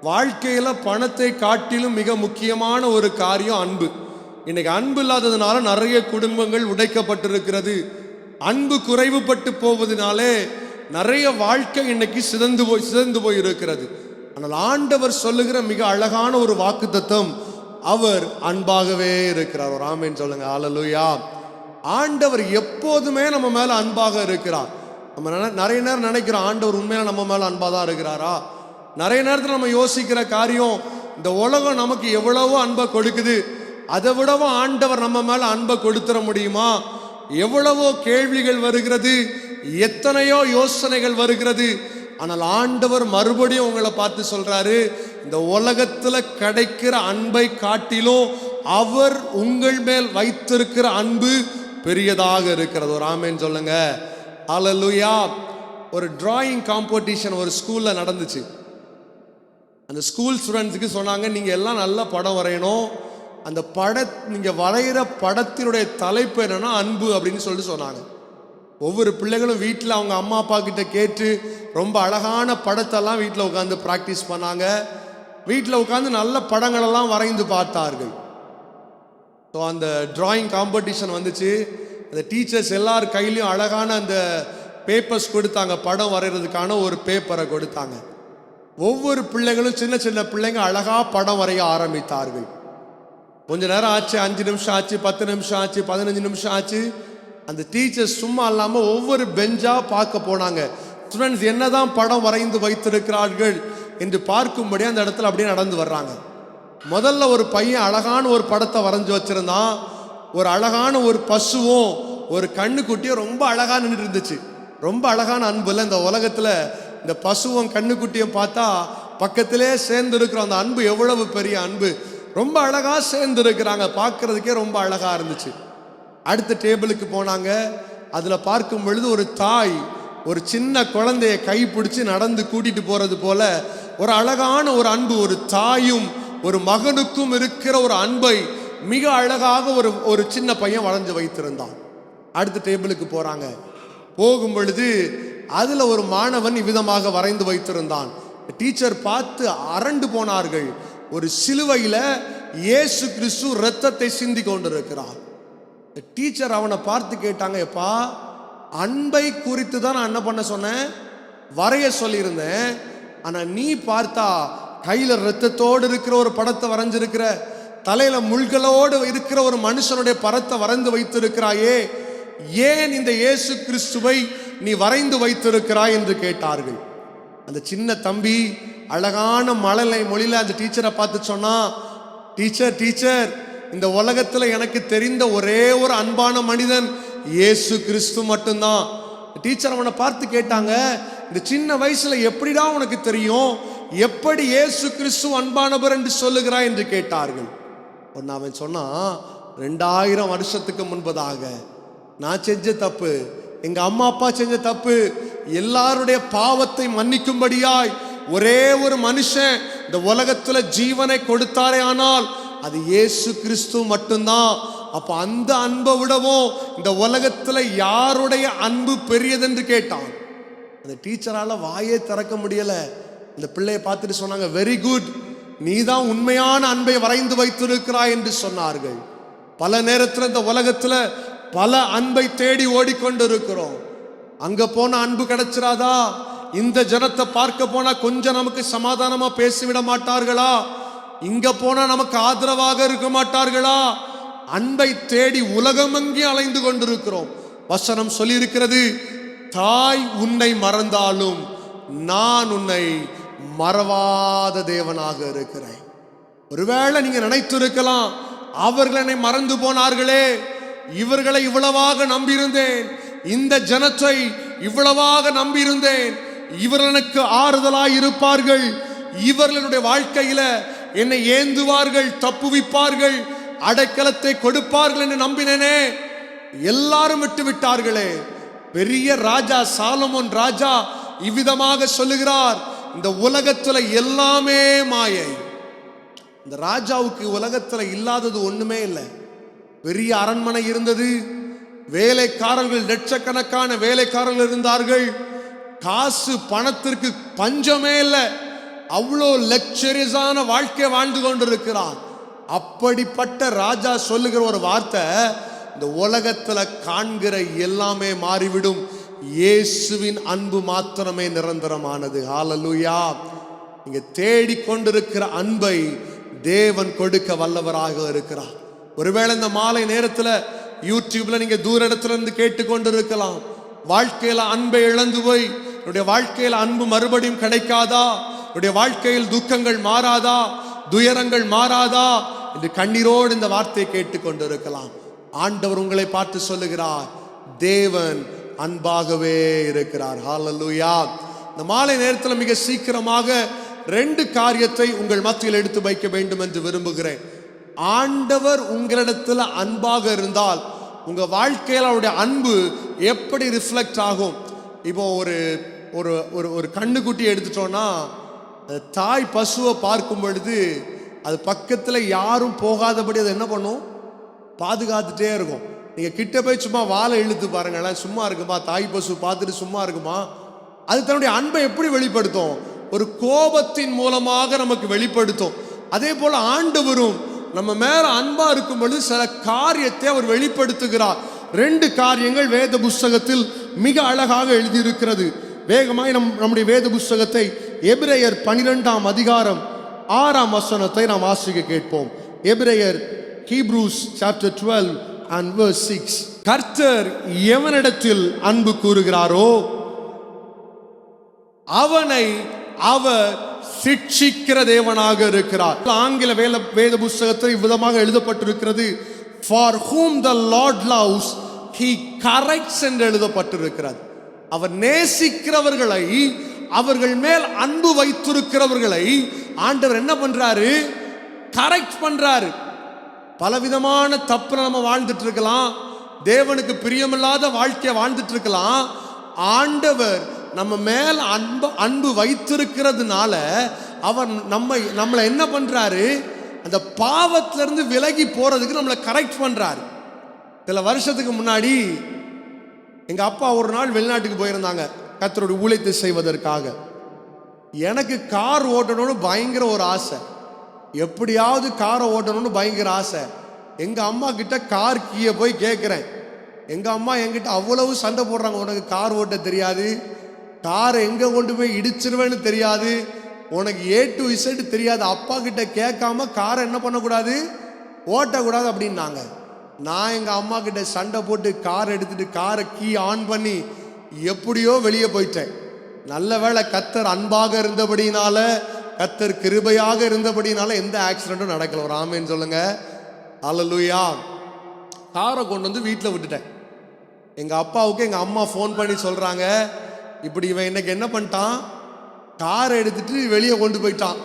வாழ்க்கையில பணத்தை காட்டிலும் மிக முக்கியமான ஒரு காரியம் அன்பு. இன்னைக்கு அன்பு இல்லாததுனால நிறைய குடும்பங்கள் உடைக்கப்பட்டிருக்கிறது. அன்பு குறைவுபட்டு போவதனாலே நிறைய வாழ்க்கை இன்னைக்கு சிதைந்து போய் இருக்கிறது. ஆனால் ஆண்டவர் சொல்லுகிற மிக அழகான ஒரு வாக்குத்தத்தம், அவர் அன்பாகவே இருக்கிறார். ஒரு ஆமென் சொல்லுங்க ஹல்லேலூயா. ஆண்டவர் எப்போதுமே நம்ம மேல அன்பாக இருக்கிறார். நம்ம நிறைய நேரம் நினைக்கிறோம் ஆண்டவர் உண்மையில நம்ம மேல அன்பா தான் இருக்கிறாரா? நிறைய நேரத்தில் நம்ம யோசிக்கிற காரியம், இந்த உலகம் நமக்கு எவ்வளவோ அன்பை கொடுக்குது, அதை விடவும் ஆண்டவர் நம்ம மேல அன்பை கொடுத்துட முடியுமா? எவ்வளவோ கேள்விகள் வருகிறது, எத்தனையோ யோசனைகள் வருகிறது. ஆனால் ஆண்டவர் மறுபடியும் உங்களை பார்த்து சொல்றாரு, இந்த உலகத்துல கிடைக்கிற அன்பை காட்டிலும் அவர் உங்கள் மேல் வைத்திருக்கிற அன்பு பெரியதாக இருக்கிறது. ஒரு ஆமென் சொல்லுங்க ஹல்லேலூயா. ஒரு டிராயிங் காம்படிஷன் ஒரு ஸ்கூல்ல நடந்துச்சு. அந்த ஸ்கூல் ஸ்டூடெண்ட்ஸுக்கு சொன்னாங்க, நீங்க எல்லாம் நல்ல படம் வரையணும். அந்த நீங்க வரைகிற படத்தினுடைய தலைப்பு என்னன்னா அன்பு அப்படின்னு சொல்லிட்டு சொன்னாங்க. ஒவ்வொரு பிள்ளைகளும் வீட்டில் அவங்க அம்மா அப்பா கிட்ட கேட்டு ரொம்ப அழகான படத்தெல்லாம் வீட்டில் உட்காந்து ப்ராக்டிஸ் பண்ணாங்க. வீட்டில் உட்காந்து நல்ல படங்களெல்லாம் வரைந்து பார்த்தார்கள். ஸோ அந்த டிராயிங் காம்படிஷன் வந்துச்சு. அந்த டீச்சர்ஸ் எல்லார் கையிலையும் அழகான அந்த பேப்பர்ஸ் கொடுத்தாங்க. படம் வரைகிறதுக்கான ஒரு பேப்பரை கொடுத்தாங்க. ஒவ்வொரு பிள்ளைகளும் சின்ன சின்ன பிள்ளைங்க அழகா படம் வரைய ஆரம்பித்தார்கள். கொஞ்ச நேரம் ஆச்சு, 5 நிமிஷம் ஆச்சு, 10 நிமிஷம் ஆச்சு, 15 நிமிஷம் ஆச்சு. அந்த டீச்சர்ஸ் சும்மா இல்லாமல் ஒவ்வொரு பெஞ்சா பார்க்க போனாங்க. ஸ்டூடெண்ட்ஸ் என்னதான் படம் வரைந்து வைத்திருக்கிறார்கள் என்று பார்க்கும்படி அந்த இடத்துல அப்படியே நடந்து வர்றாங்க. முதல்ல ஒரு பையன் அழகான ஒரு படத்தை வரைஞ்சி வச்சிருந்தான். ஒரு அழகான ஒரு பசுவும் ஒரு கண்ணுக்குட்டியும் ரொம்ப அழகா நின்று இருந்துச்சு. ரொம்ப அழகான அன்பு இல்லை இந்த உலகத்துல. இந்த பசுவும் கண்ணுக்குட்டியும் பார்த்தா பக்கத்திலே சேர்ந்து இருக்கிற அந்த அன்பு எவ்வளவு பெரிய அன்பு. ரொம்ப அழகா சேர்ந்து இருக்கிறாங்க, பார்க்கறதுக்கே ரொம்ப அழகா இருந்துச்சு. அடுத்த டேபிளுக்கு போனாங்க. அதுல பார்க்கும் பொழுது ஒரு தாய் ஒரு சின்ன குழந்தைய கைப்பிடிச்சு நடந்து கூட்டிட்டு போறது போல ஒரு அழகான ஒரு அன்பு, ஒரு தாயும் ஒரு மகனுக்கும் இருக்கிற ஒரு அன்பை மிக அழகாக ஒரு சின்ன பையன் வளைஞ்சு வைத்திருந்தான். அடுத்த டேபிளுக்கு போறாங்க. போகும் பொழுது அதுல ஒரு மாணவன் இவ்விதமாக வரைந்து வைத்திருந்தான். டீச்சர் பார்த்து அரண்டு போனார்கள். ஒரு சிலுவையில இயேசு கிறிஸ்து இரத்தத்தை சிந்தி கொண்டிருக்கிறார். டீச்சர் அவனை பார்த்து கேட்டாங்க, எப்பா அன்பை குறித்து தான் நான் என்ன பண்ண சொன்னேன், வரைய சொல்லியிருந்தேன். ஆனா நீ பார்த்தா கையில இரத்தத்தோடு இருக்கிற ஒரு படத்தை வரைஞ்சிருக்கிற, தலையில முள்களோடு இருக்கிற ஒரு மனுஷனுடைய படத்தை வரைந்து வைத்திருக்கிறாயே, ஏன் இந்த இயேசு கிறிஸ்துவை நீ வரைந்து வைத்திருக்கிறாய் என்று கேட்டார்கள். அந்த சின்ன தம்பி அழகான மழலை மொழியில அந்த டீச்சரை பார்த்து சொன்னா, டீச்சர் டீச்சர், இந்த உலகத்துல எனக்கு தெரிந்த ஒரே ஒரு அன்பான மனிதன் இயேசு கிறிஸ்து மட்டும்தான். டீச்சர் அவனை பார்த்து கேட்டாங்க, இந்த சின்ன வயசுல எப்படிடா உனக்கு தெரியும், எப்படி இயேசு கிறிஸ்து அன்பானவர் என்று சொல்லுகிறாய் என்று கேட்டார்கள். அவன் சொன்னா, 2000 வருஷத்துக்கு முன்பதாக நான் செஞ்ச தப்பு, எங்க அம்மா அப்பா செஞ்ச தப்பு, எல்லாருடைய பாவத்தை மன்னிக்கும்படியாய் ஒரே ஒரு மனுஷன் இந்த உலகத்துல ஜீவனை கொடுத்தாரே, ஆனால் அது இயேசு கிறிஸ்து மட்டும்தான். அப்ப அந்த அன்பை விடவும் இந்த உலகத்துல யாருடைய அன்பு பெரியதென்று கேட்டான். அந்த டீச்சரால வாயே திறக்க முடியல. இந்த பிள்ளையை பார்த்துட்டு சொன்னாங்க, வெரி குட், நீதான் உண்மையான அன்பை வரைந்து வைத்திருக்கிறாய் என்று சொன்னார்கள். பல நேரத்தில் இந்த உலகத்துல பல அன்பை தேடி ஓடிக்கொண்டிருக்கிறோம். அங்க போன அன்பு கிடைச்சிராதா? இந்த ஜனத்தை பார்க்க போனா கொஞ்சம் நமக்கு சமாதானமா பேசிவிட மாட்டார்களா? இங்க போனா நமக்கு ஆதரவாக இருக்க மாட்டார்களா? அன்பை தேடி உலகமெங்கே அலைந்து கொண்டிருக்கிறோம். வசனம் சொல்லி இருக்கிறது, தாய் உன்னை மறந்தாலும் நான் உன்னை மறவாத தேவனாக இருக்கிறேன். ஒருவேளை நீங்க நினைத்திருக்கலாம், அவர்கள் என்னை மறந்து போனார்களே, இவர்களை இவ்வளவாக நம்பியிருந்தேன், இந்த ஜனத்தை இவ்வளவாக நம்பியிருந்தேன், இவர்களுக்கு ஆறுதலாய் இருப்பார்கள், இவர்களுடைய வாழ்க்கையில என்னை ஏந்துவார்கள், தப்புவிப்பார்கள், அடைக்கலத்தை கொடுப்பார்கள் என்று நம்பினேனே, எல்லாரும் விட்டு விட்டார்களே. பெரிய ராஜா சாலமோன் ராஜா இவ்விதமாக சொல்லுகிறார், இந்த உலகத்துல எல்லாமே மாயை. இந்த ராஜாவுக்கு உலகத்துல இல்லாதது ஒண்ணுமே இல்லை. பெரிய அரண்மனை இருந்தது, வேலைக்காரர்கள் லட்சக்கணக்கான வேலைக்காரர்கள் இருந்தார்கள், காசு பணத்திற்கு பஞ்சமே இல்லை, அவ்வளோ லக்ஸரியஸான வாழ்க்கை வாழ்ந்து கொண்டிருக்கிறார். அப்படிப்பட்ட ராஜா சொல்லுகிற ஒரு வார்த்தை, இந்த உலகத்துல காண்கிற எல்லாமே மாறிவிடும், இயேசுவின் அன்பு மாத்திரமே நிரந்தரமானது. ஹல்லேலூயா. நீங்க தேடிக்கொண்டிருக்கிற அன்பை தேவன் கொடுக்க வல்லவராக இருக்கிறார். ஒருவேளை இந்த மாலை நேரத்துல யூடியூப்ல நீங்க தூர இடத்துல இருந்து கேட்டுக்கொண்டிருக்கலாம், வாழ்க்கையில அன்பை இழந்து போய், என்னுடைய வாழ்க்கையில அன்பு மறுபடியும் கிடைக்காதா, என்னுடைய வாழ்க்கையில் துக்கங்கள் மாறாதா, துயரங்கள் மாறாதா என்று கண்ணீரோடு இந்த வார்த்தையை கேட்டுக்கொண்டிருக்கலாம். ஆண்டவர் உங்களை பார்த்து சொல்லுகிறார், தேவன் அன்பாகவே இருக்கிறார். ஹல்லேலூயா. இந்த மாலை நேரத்தில் மிக சீக்கிரமாக 2 காரியத்தை உங்கள் மத்தியில் எடுத்து வைக்க வேண்டும் என்று விரும்புகிறேன். ஆண்டவர் உங்களிடத்தில் அன்பாக இருந்தால் உங்க வாழ்க்கையில் அவருடைய அன்பு எப்படி ரிஃப்ளெக்ட் ஆகும்? இப்போ ஒரு ஒரு ஒரு கண்ணுக்குட்டி எடுத்துட்டோம்னா, தாய் பசுவை பார்க்கும் பொழுது அது பக்கத்தில் யாரும் போகாதபடி அது என்ன பண்ணும்? பாதுகாத்துட்டே இருக்கும். நீங்க கிட்ட போய் சும்மா வாழை இழுத்து பாருங்களேன், சும்மா இருக்குமா? தாய் பசு பார்த்துட்டு சும்மா இருக்குமா? அது தன்னுடைய அன்பை எப்படி வெளிப்படுத்தும்? ஒரு கோபத்தின் மூலமாக நமக்கு வெளிப்படுத்தும். அதே போல ஆண்டவரும் நம்ம மேல அன்பா இருக்கும் பொழுது சில காரியத்தை அவர் வெளிப்படுத்துகிறார். 2 காரியங்கள் வேத புஸ்தகத்தில் மிக அழகாக எழுதியிருக்கிறது. வேகமாய் நம்முடைய வேத புஸ்தகத்தை எபிரேயர் 12ஆம் அதிகாரம் 6ஆம் வசனத்தை நாம் வாசிக்க கேட்போம். எபிரேயர், Hebrews chapter 12 and verse 6. கர்த்தர் எவனிடத்தில் அன்பு கூறுகிறாரோ அவனை அவர் சிட்சிக்கிற தேவனாக இருக்கிறார். ஆங்கில வேத புஸ்தகத்தில் விதமாக எழுதப்பட்டிருக்கிறது, for whom the Lord loves he corrects என்று எழுதப்பட்டிருக்கிறது. அவர் நேசிக்கிறவர்களை, அவர்கள் மேல் அன்பு வைத்திருக்கிறவர்களை ஆண்டவர் என்ன பண்றாரு? கரெக்ட் பண்றாரு. பலவிதமான தப்பு நம்ம வாழ்ந்துட்டு இருக்கலாம், தேவனுக்கு பிரியமில்லாத வாழ்க்கையை வாழ்ந்துட்டு இருக்கலாம். ஆண்டவர் நம்ம மேல் அன்பு வைத்திருக்கிறதுனால அவர் நம்மளை என்ன பண்றாரு? அந்த பாவத்திலிருந்து விலகி போறதுக்கு நம்மளை கரெக்ட் பண்றாரு. சில வருஷத்துக்கு முன்னாடி எங்க அப்பா ஒரு நாள் வெளிநாட்டுக்கு போயிருந்தாங்க கர்த்தருடைய ஊழியத்தை செய்வதற்காக. எனக்கு கார் ஓட்டணும்னு பயங்கர ஒரு ஆசை, எப்படியாவது காரை ஓட்டணும்னு பயங்கர ஆசை. எங்க அம்மா கிட்ட கார் கீயை போய் கேட்குறேன். எங்க அம்மா என்கிட்ட அவ்வளவு சண்டை போடுறாங்க, உனக்கு கார் ஓட்ட தெரியாது, காரை எங்கே கொண்டு போய் இடிச்சிருவேன்னு தெரியாது, உனக்கு A to Z தெரியாது, அப்பா கிட்ட கேட்காம காரை என்ன பண்ணக்கூடாது? ஓட்டக்கூடாது அப்படின்னாங்க. நான் எங்கள் அம்மா கிட்ட சண்டை போட்டு கார் எடுத்துட்டு காரை கீ ஆன் பண்ணி எப்படியோ வெளியே போயிட்டேன். நல்ல வேளை கர்த்தர் அன்பாக இருந்தபடினால, கர்த்தர் கிருபையாக இருந்தபடினால எந்த ஆக்சிடென்ட்டும் நடக்கல. ஒரு ஆமேன்னு சொல்லுங்க. அல்லேலூயா. காரை கொண்டு வந்து வீட்டில் விட்டுட்டேன். எங்க அப்பாவுக்கு எங்க அம்மா ஃபோன் பண்ணி சொல்றாங்க, இப்படி இவன் இன்னைக்கு என்ன பண்ணிட்டான், காரை எடுத்துட்டு வெளியே கொண்டு போயிட்டான்.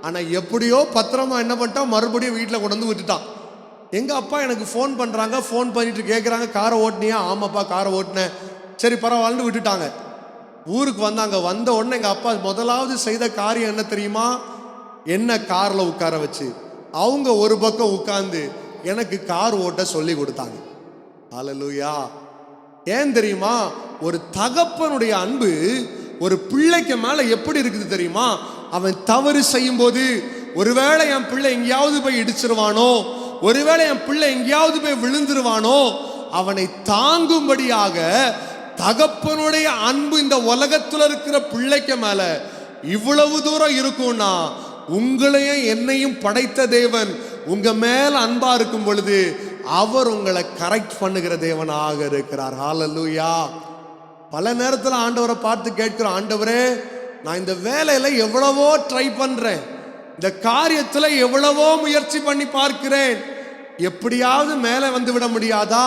ஆனா எப்படியோ பத்திரமா என்ன பண்ணிட்டான், மறுபடியும் வீட்டில் கொண்டு வந்து விட்டுட்டான். எங்க அப்பா எனக்கு ஃபோன் பண்றாங்க. ஃபோன் பண்ணிட்டு கேட்குறாங்க, காரை ஓட்டினியா? ஆமாப்பா காரை ஓட்டினேன். சரி பரவாயில்லன்னு விட்டுட்டாங்க. ஊருக்கு வந்தாங்க. வந்த உடனே எங்க அப்பா முதலாவது செய்த காரியம் என்ன தெரியுமா? என்ன கார்ல உட்கார வச்சு அவங்க ஒரு பக்கம் உட்கார்ந்து எனக்கு கார் ஓட்ட சொல்லி கொடுத்தாங்க. ஹல்லேலூயா. ஏன் தெரியுமா? ஒரு தகப்பனுடைய அன்பு ஒரு பிள்ளைக்கு மேல எப்படி இருக்குது தெரியுமா? அவன் தவறு செய்யும் போது, ஒருவேளை என் பிள்ளை எங்கேயாவது போய் இடிச்சிருவானோ, ஒருவேளை என் பிள்ளை எங்கேயாவது போய் விழுந்துருவானோ, அவனை தாங்கும்படியாக தகப்பனுடைய அன்பு இந்த உலகத்துல இருக்கிற பிள்ளைக்கு மேல இவ்வளவு தூரம் இருக்கும்னா, உங்களையும் என்னையும் படைத்த தேவன் உங்க மேல அன்பா இருக்கும் பொழுது அவர் உங்களை கரெக்ட் பண்ணுகிற தேவனாக இருக்கிறார். ஹல்லேலூயா. பல நேரத்தில் ஆண்டவரை பார்த்து கேட்கிறோம், ஆண்டவரே நான் இந்த வேலையில எவ்வளவோ ட்ரை பண்றேன், இந்த காரியத்துல எவ்வளவோ முயற்சி பண்ணி பார்க்கிறேன், எப்படியாவது மேலே வந்து விட முடியாதா,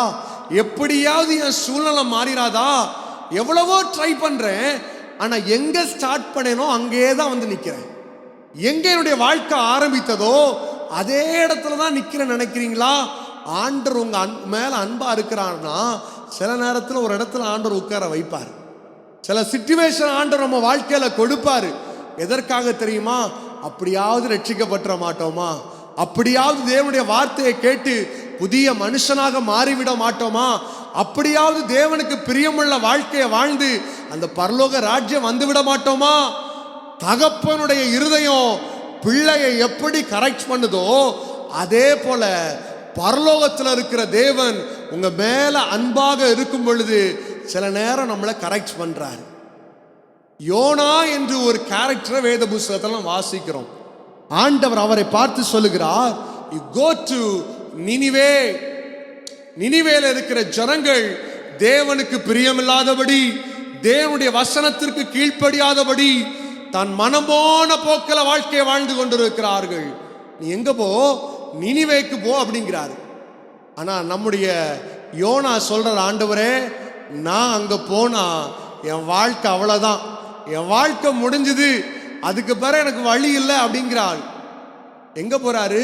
எப்படியாவது என் சூழ்நிலை மாறிடாதா, எவ்வளவோ ட்ரை பண்றேன், ஆனா எங்க ஸ்டார்ட் பண்ணேனோ அங்கேயே தான் வந்து நிக்கிறேன். எங்க என்னுடைய வாழ்க்கை ஆரம்பித்ததோ அதே இடத்துல தான் நிக்கிறேன் நினைக்கிறீங்களா? ஆண்டவர் உங்க மேல அன்பா இருக்கிறார்னா, சில நேரத்தில் ஒரு இடத்துல ஆண்டவர் உட்கார வைப்பார். சில சிச்சுவேஷன் ஆண்டவர் நம்ம வாழ்க்கையில கொடுப்பாரு. எதற்காக தெரியுமா? அப்படியாவது ரட்சிக்கப்பட்ட மாட்டோமா, அப்படியாவது தேவனுடைய வார்த்தையை கேட்டு புதிய மனுஷனாக மாறிவிட மாட்டோமா, அப்படியாவது தேவனுக்கு பிரியமுள்ள வாழ்க்கையை வாழ்ந்து அந்த பரலோக ராஜ்யம் வந்து விட மாட்டோமா. தகப்பனுடைய இருதயம் பிள்ளையை எப்படி கரெக்ட் பண்ணுதோ, அதே போல பரலோகத்தில் இருக்கிற தேவன் உங்க மேல அன்பாக இருக்கும் பொழுது சில நேரம் நம்மளை கரெக்ட் பண்றாரு. யோனா என்று ஒரு கேரக்டரை வேத புத்தகத்தில் வாசிக்கிறோம். ஆண்டவர் அவரை பார்த்து சொல்லுகிறார், you go to நினிவே. நினிவேல இருக்கிற ஜனங்கள் தேவனுக்கு பிரியமில்லாதபடி, தேவனுடைய வசனத்திற்கு கீழ்ப்படியாதபடி தான் மனமோன போக்கில வாழ்க்கையை வாழ்ந்து கொண்டிருக்கிறார்கள். நீ எங்க போ? நினிவேக்கு போ அப்படிங்கிறாரு. ஆனா நம்முடைய யோனா சொல்ற, ஆண்டவரே நான் அங்க போனா என் வாழ்க்கை அவ்வளவுதான், என் வாழ்க்கை முடிஞ்சது, அதுக்கு பிறகு எனக்கு வழி இல்லை அப்படிங்கிறாள். எங்க போறாரு?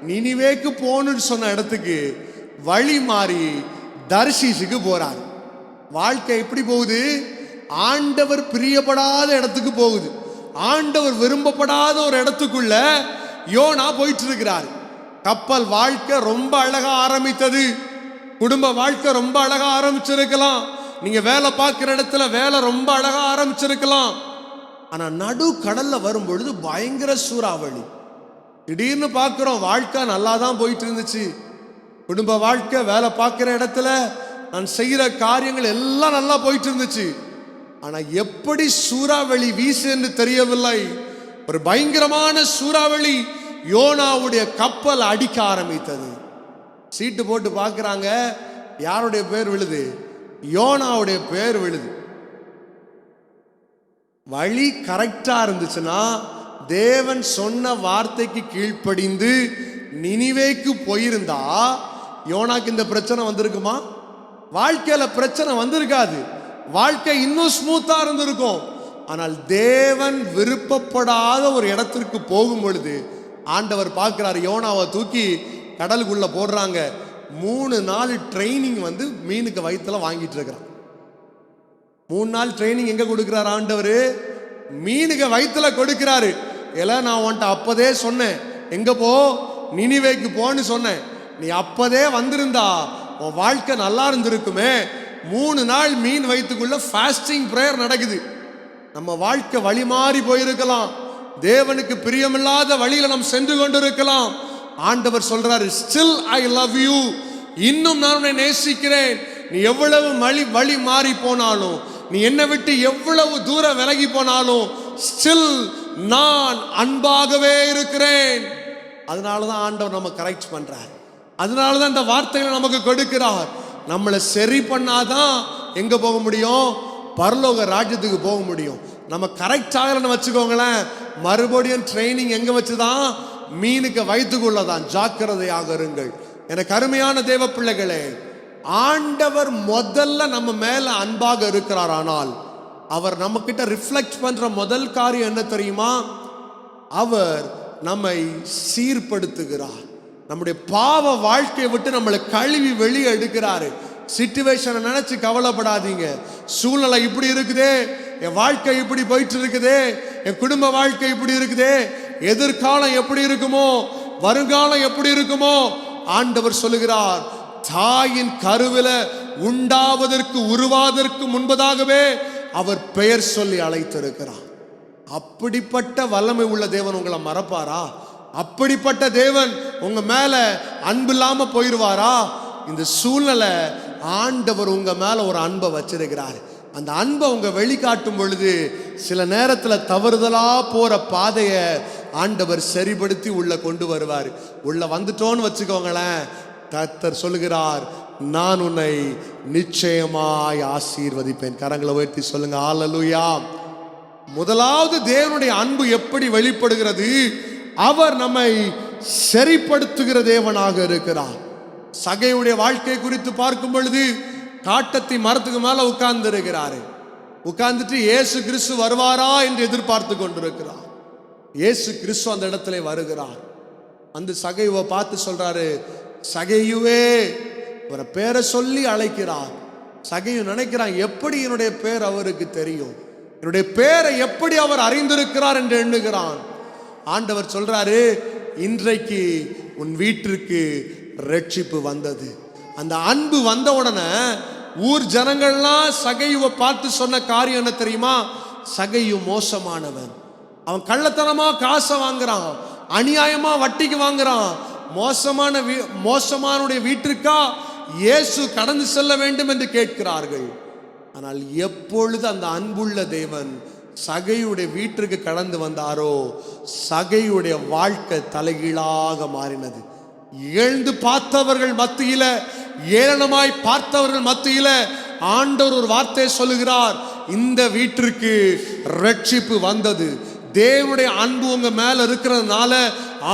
நினிவேக்கு போகணும்னு சொன்ன இடத்துக்கு வழி மாறி தர்ஷீஷுக்கு போறாரு. வாழ்க்கை எப்படி போகுது? ஆண்டவர் பிரியப்படாத இடத்துக்கு போகுது. ஆண்டவர் விரும்பப்படாத ஒரு இடத்துக்குள்ள யோனா போயிட்டு இருக்கிறார். கப்பல் வாழ்க்கை ரொம்ப அழகா ஆரம்பித்தது. குடும்ப வாழ்க்கை ரொம்ப அழகா ஆரம்பிச்சிருக்கலாம். நீங்க வேலை பார்க்கிற இடத்துல வேலை ரொம்ப அழகா ஆரம்பிச்சிருக்கலாம். ஆனா நடு கடல்ல வரும் பொழுது பயங்கர சூறாவளி. திடீர்னு பார்க்கிறோம் வாழ்க்கை நல்லா தான் போயிட்டு இருந்துச்சு. குடும்ப வாழ்க்கை, வேலை பார்க்கிற இடத்துல நான் செய்கிற காரியங்கள் எல்லாம் நல்லா போயிட்டு இருந்துச்சு. ஆனா எப்படி சூறாவளி வீசு என்று தெரியவில்லை. ஒரு பயங்கரமான சூறாவளி யோனாவுடைய கப்பல் அடிக்க ஆரம்பித்தது. சீட்டு போட்டு பார்க்கிறாங்க, யாருடைய பேர் விழுது? யோனாவுடைய பேர் விழுது. வழி கரெக்டா இருந்துச்சுன்னா, தேவன் சொன்ன வார்த்தைக்கு கீழ்ப்படிந்து நினிவேக்கு போயிருந்தா யோனாக்கு இந்த பிரச்சனை வந்திருக்குமா? வாழ்க்கையில பிரச்சனை வந்திருக்காது. வாழ்க்கை இன்னும் ஸ்மூத்தா இருந்திருக்கும். ஆனால் தேவன் விருப்பப்படாத ஒரு இடத்திற்கு போகும் பொழுது ஆண்டவர் பார்க்கிறார், யோனாவை தூக்கி கடலுக்குள்ள போடுறாங்க. 3 நாள் ட்ரைனிங் மீனுக்கு வயிற்றுல வாங்கிட்டு இருக்கிறான். 3 நாள் ட்ரைனிங் எங்க கொடுக்கிறார் ஆண்டவர்? மீனுக்கு வயிற்றுல கொடுக்கிறாரு. எல்லாம் நான் உன்ட்ட அப்பதே சொன்னேன், எங்க போ? நினிவேக்கு போன்னு சொன்னேன். நீ அப்பதே வந்திருந்தா உன் வாழ்க்கை நல்லா இருந்திருக்குமே. 3 நாள் மீன் வயிற்றுக்குள்ள ஃபாஸ்டிங் பிரேயர் நடக்குது. நம்ம வாழ்க்கை வழி மாறி போயிருக்கலாம். தேவனுக்கு பிரியமில்லாத வழியில நாம் சென்று கொண்டிருக்கலாம். ஆண்டவர் சொல்றாரு, ஸ்டில் ஐ லவ் யூ. இன்னும் நான் உன்னை நேசிக்கிறேன். நீ எவ்வளவு வழி மாறி போனாலும், நீ என்னை விட்டு எவ்வளவு தூரம் விலகி போனாலும், ஸ்டில் நான் அன்பாகவே இருக்கிறேன். அதனாலதான் ஆண்டவர் நம்ம கரெக்ட் பண்றார். அதனாலதான் இந்த வார்த்தைகளை நமக்கு கொடுக்கிறார். நம்மளை சரி பண்ணாதான் எங்க போக முடியும்? பரலோக ராஜ்யத்துக்கு போக முடியும். நம்ம கரெக்ட் ஆகலன்னு வச்சுக்கோங்களேன், மறுபடியும் ட்ரைனிங் எங்க வச்சுதான்? மீனுக்கு வயிற்றுக்குள்ளதான். ஜாக்கிரதையாக இருங்கள். எனக்கு அருமையான தேவ பிள்ளைகளே, ஆண்டவர் முதல்ல நம்ம மேல அன்பாக இருக்கிறார். ஆனால் அவர் நம்ம கிட்ட ரிஃப்ளெக்ட் பண்ற முதல் காரியம் என்ன தெரியுமா? அவர் நம்மை சீர்படுத்துகிறார். நம்முடைய பாவ வாழ்க்கையை விட்டு நம்மளை கழுவி வெளியே எடுக்கிறாரு. சிச்சுவேஷனை நினைச்சு கவலைப்படாதீங்க. சூழ்நிலை இப்படி இருக்குதே, என் வாழ்க்கை இப்படி போயிட்டு இருக்குதே, என் குடும்ப வாழ்க்கை இப்படி இருக்குதே, எதிர்காலம் எப்படி இருக்குமோ, வருங்காலம் எப்படி இருக்குமோ, ஆண்டவர் சொல்லுகிறார், தாயின் கருவில உண்டாவதற்கு உருவாவதற்கு முன்பதாகவே அவர் பெயர் சொல்லி அழைத்திருக்கிறார். அப்படிப்பட்ட வல்லமை உள்ள தேவன் உங்களை மறப்பாரா? அப்படிப்பட்ட தேவன் உங்க மேல அன்பு இல்லாம போயிடுவாரா? இந்த சூழ்நிலை ஆண்டவர் உங்க மேல ஒரு அன்பை வச்சிருக்கிறார். அந்த அன்பை உங்க வெளிக்காட்டும் பொழுது சில நேரத்தில் தவறுதலா போற பாதையை ஆண்டவர் சரிபடுத்தி உள்ள கொண்டு வருவார். உள்ள வந்துட்டோன்னு வச்சுக்கோங்களேன், கர்த்தர் சொல்லுகிறார், நான் உன்னை நிச்சயமாய் ஆசீர்வதிப்பேன். கரங்களை உயர்த்தி சொல்லுங்க ஹல்லேலூயா. முதலாவது தேவனுடைய அன்பு எப்படி வெளிப்படுகிறது? அவர் நம்மை சரிப்படுத்துகிற தேவனாக இருக்கிறார். சகையுடைய வாழ்க்கை குறித்து பார்க்கும் பொழுது காட்டத்தி மரத்துக்கு மேல உட்கார்ந்து இருக்கிறாரு. உட்கார்ந்துட்டு இயேசு கிறிஸ்து வருவாரா என்று எதிர்பார்த்து கொண்டிருக்கிறார். இயேசு கிறிஸ்து அந்த இடத்துல வருகிறார். அந்த சகையுவை பார்த்து சொல்றாரு, சகையுவே, அவரை பேரை சொல்லி அழைக்கிறார். சகையு நினைக்கிறான், எப்படி என்னுடைய பேர் அவருக்கு தெரியும், என்னுடைய பேரை எப்படி அவர் அறிந்திருக்கிறார் என்று எண்ணுகிறான். ஆண்டவர் சொல்றாரு, இன்றைக்கு உன் வீட்டிற்கு ரட்சிப்பு வந்தது. அந்த அன்பு வந்த உடனே ஊர் ஜனங்கள்லாம் சகையுவை பார்த்து சொன்ன காரியம் என்ன தெரியுமா? சகையு மோசமானவன், அவன் கள்ளத்தனமா காசை வாங்குறான், அநியாயமா வட்டிக்கு வாங்குறான், மோசமானுடைய வீட்டிற்கா இயேசு கடந்து செல்ல வேண்டும் என்று கேட்கிறார்கள். ஆனால் எப்பொழுது அந்த அன்புள்ள தேவன் சகையுடைய வீட்டிற்கு கடந்து வந்தாரோ, சகையுடைய வாழ்க்கை தலைகீழாக மாறினது. எழுந்து பார்த்தவர்கள் மத்தியில, ஏளனமாய் பார்த்தவர்கள் மத்தியில ஆண்டவர் ஒரு வார்த்தையை சொல்லுகிறார், இந்த வீட்டிற்கு ரட்சிப்பு வந்தது. தேவனுடைய அன்பு உங்க மேல இருக்கிறதுனால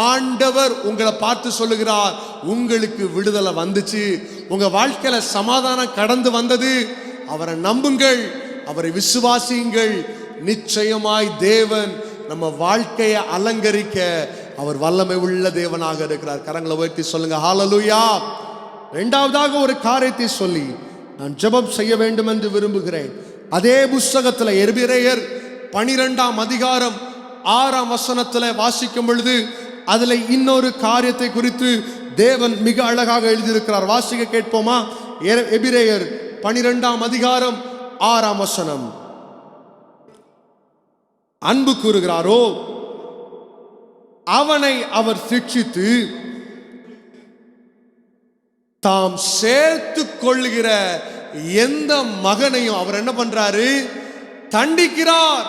ஆண்டவர் உங்களை பார்த்து சொல்லுகிறார், உங்களுக்கு விடுதலை வந்துச்சு, உங்க வாழ்க்கையில சமாதானம் கடந்து வந்தது. அவரை நம்புங்கள், அவரை விசுவாசியுங்கள். நிச்சயமாய் தேவன் நம்ம வாழ்க்கையை அலங்கரிக்க அவர் வல்லமை உள்ள தேவனாக இருக்கிறார். கரங்களை உயர்த்தி சொல்லுங்க ஹல்லேலூயா. இரண்டாவதாக ஒரு காரியத்தை சொல்லி நான் ஜெபம் செய்ய வேண்டும் என்று விரும்புகிறேன். அதே புஸ்தகத்தில் எபிரெயர் 12ஆம் அதிகாரம் 6ஆம் வசனத்தில் வாசிக்கும் பொழுது அதுல இன்னொரு காரியத்தை குறித்து தேவன் மிக அழகாக எழுதியிருக்கிறார். வாசிக்க கேட்போமா? எபிரெயர் 12ஆம் அதிகாரம் 6ஆம் வசனம். அன்பு கூறுகிறாரோ, அவனை அவர் சிட்சித்து தாம் சேர்த்து கொள்ளுகிற எந்த மகனையும் அவர் என்ன பண்றாரு? தண்டிக்கிறார்.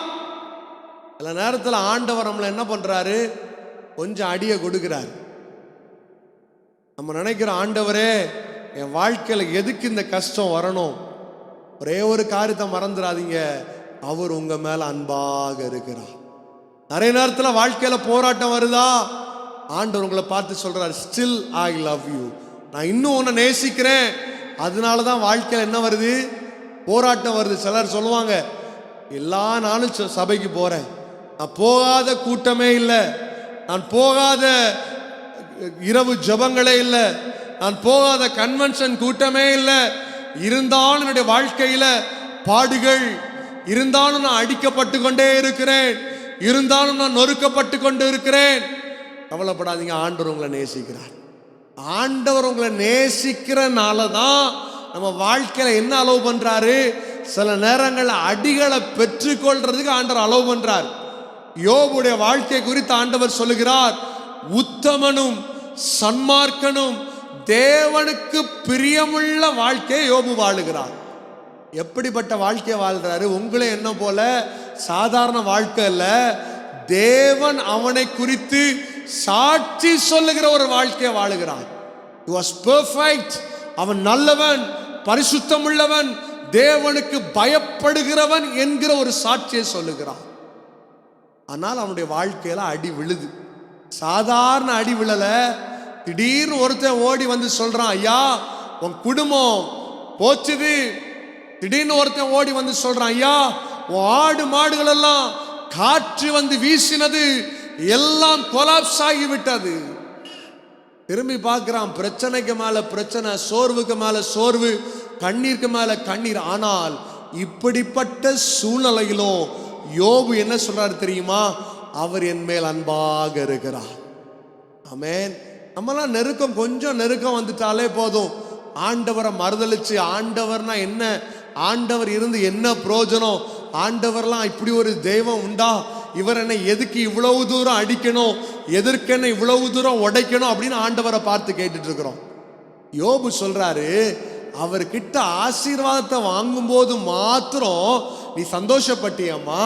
சில நேரத்தில் ஆண்டவர் நம்மளை என்ன பண்றாரு? கொஞ்சம் அடியை கொடுக்கிறார். நம்ம நினைக்கிற, ஆண்டவரே என் வாழ்க்கையில் எதுக்கு இந்த கஷ்டம் வரணும்? ஒரே ஒரு காரியத்தை மறந்துடாதீங்க, அவர் உங்க மேல அன்பாக இருக்கிறார். நிறைய நேரத்தில் வாழ்க்கையில போராட்டம் வருதா, ஆண்டவர் உங்களை பார்த்து சொல்றார், ஸ்டில் ஐ லவ் யூ, நான் இன்னும் உன்னை நேசிக்கிறேன். அதனாலதான் வாழ்க்கையில் என்ன வருது? போராட்டம் வருது. சிலர் சொல்லுவாங்க, எல்லா நாளும் சபைக்கு போறேன், நான் போகாத கூட்டமே இல்லை, நான் போகாத இரவு ஜபங்களே இல்லை, நான் போகாத கன்வென்ஷன் கூட்டமே இல்லை, இருந்தாலும் என்னுடைய வாழ்க்கையில பாடுகள், இருந்தாலும் நான் அடிக்கப்பட்டு கொண்டே இருக்கிறேன், இருந்தாலும் நான் நொறுக்கப்பட்டு கொண்டு இருக்கிறேன். கவலைப்படாதீங்க, ஆண்டவர் உங்களை நேசிக்கிறார். ஆண்டவர் உங்களை நேசிக்கிறனால தான் நம்ம வாழ்க்கையில என்ன அலோவ் பண்றாரு? சில நேரங்களில் அடிகளை பெற்றுக்கொள்றதுக்கு ஆண்டவர் அலோவ் பண்றார். யோபுடைய வாழ்க்கை குறித்து ஆண்டவர் சொல்லுகிறார், உத்தமனும் சன்மார்க்கனும் தேவனுக்கு பிரியமுள்ள வாழ்க்கையை யோபு வாழுகிறார். எப்படிப்பட்ட வாழ்க்கையை வாழ்றாரு? உங்களே என்ன போல சாதாரண வாழ்க்கை அல்ல, தேவன் அவனை குறித்து சாட்சி சொல்லுகிற ஒரு வாழ்க்கையை வாழுகிறான். He was perfect. அவன் நல்லவன், பரிசுத்தம் உள்ளவன், தேவனுக்கு பயப்படுகிறவன் என்கிற ஒரு சாட்சியை சொல்லுகிறான். ஆனால் அவனுடைய வாழ்க்கையில அடி விழுது. சாதாரண அடி விழல. திடீர்னு ஒருத்தன் ஓடி வந்து சொல்றான், ஐயா உன் குடும்பம் போச்சுது. திடீர்னு ஒருத்தன் ஓடி வந்து சொல்றான், ஐயா உன் ஆடு மாடுகள் எல்லாம் காற்று வந்து வீசினது, எல்லாம் கொலாப்ஸ் ஆகி விட்டது. திரும்பி பார்க்கிறான், பிரச்சனைக்கு மேல பிரச்சனை, சோர்வுக்கு மேல சோர்வு, கண்ணீருக்கு மேல கண்ணீர். ஆனால் இப்படிப்பட்ட சூழ்நிலையிலும் யோபு என்ன சொல்றாரு தெரியுமா? அவர் என் மேல் அன்பாக இருக்கிறார். ஆமென். நம்மளாம் நெருக்கம், கொஞ்சம் நெருக்கம் வந்துட்டாலே போதும், ஆண்டவரை மறுதலிச்சு, ஆண்டவர்னா என்ன, ஆண்டவர் இருந்து என்ன பிரயோஜனம், ஆண்டவர்லாம் இப்படி ஒரு தெய்வம் உண்டா, இவர் என்னை எதுக்கு இவ்வளவு தூரம் அடிக்கணும், எதற்கு என்ன இவ்வளவு தூரம் உடைக்கணும் அப்படின்னு ஆண்டவரை பார்த்து கேட்டுட்டு இருக்கிறோம். யோபு சொல்றாரு, அவர்கிட்ட ஆசீர்வாதத்தை வாங்கும் போது மாத்திரம் நீ சந்தோஷப்பட்டியம்மா,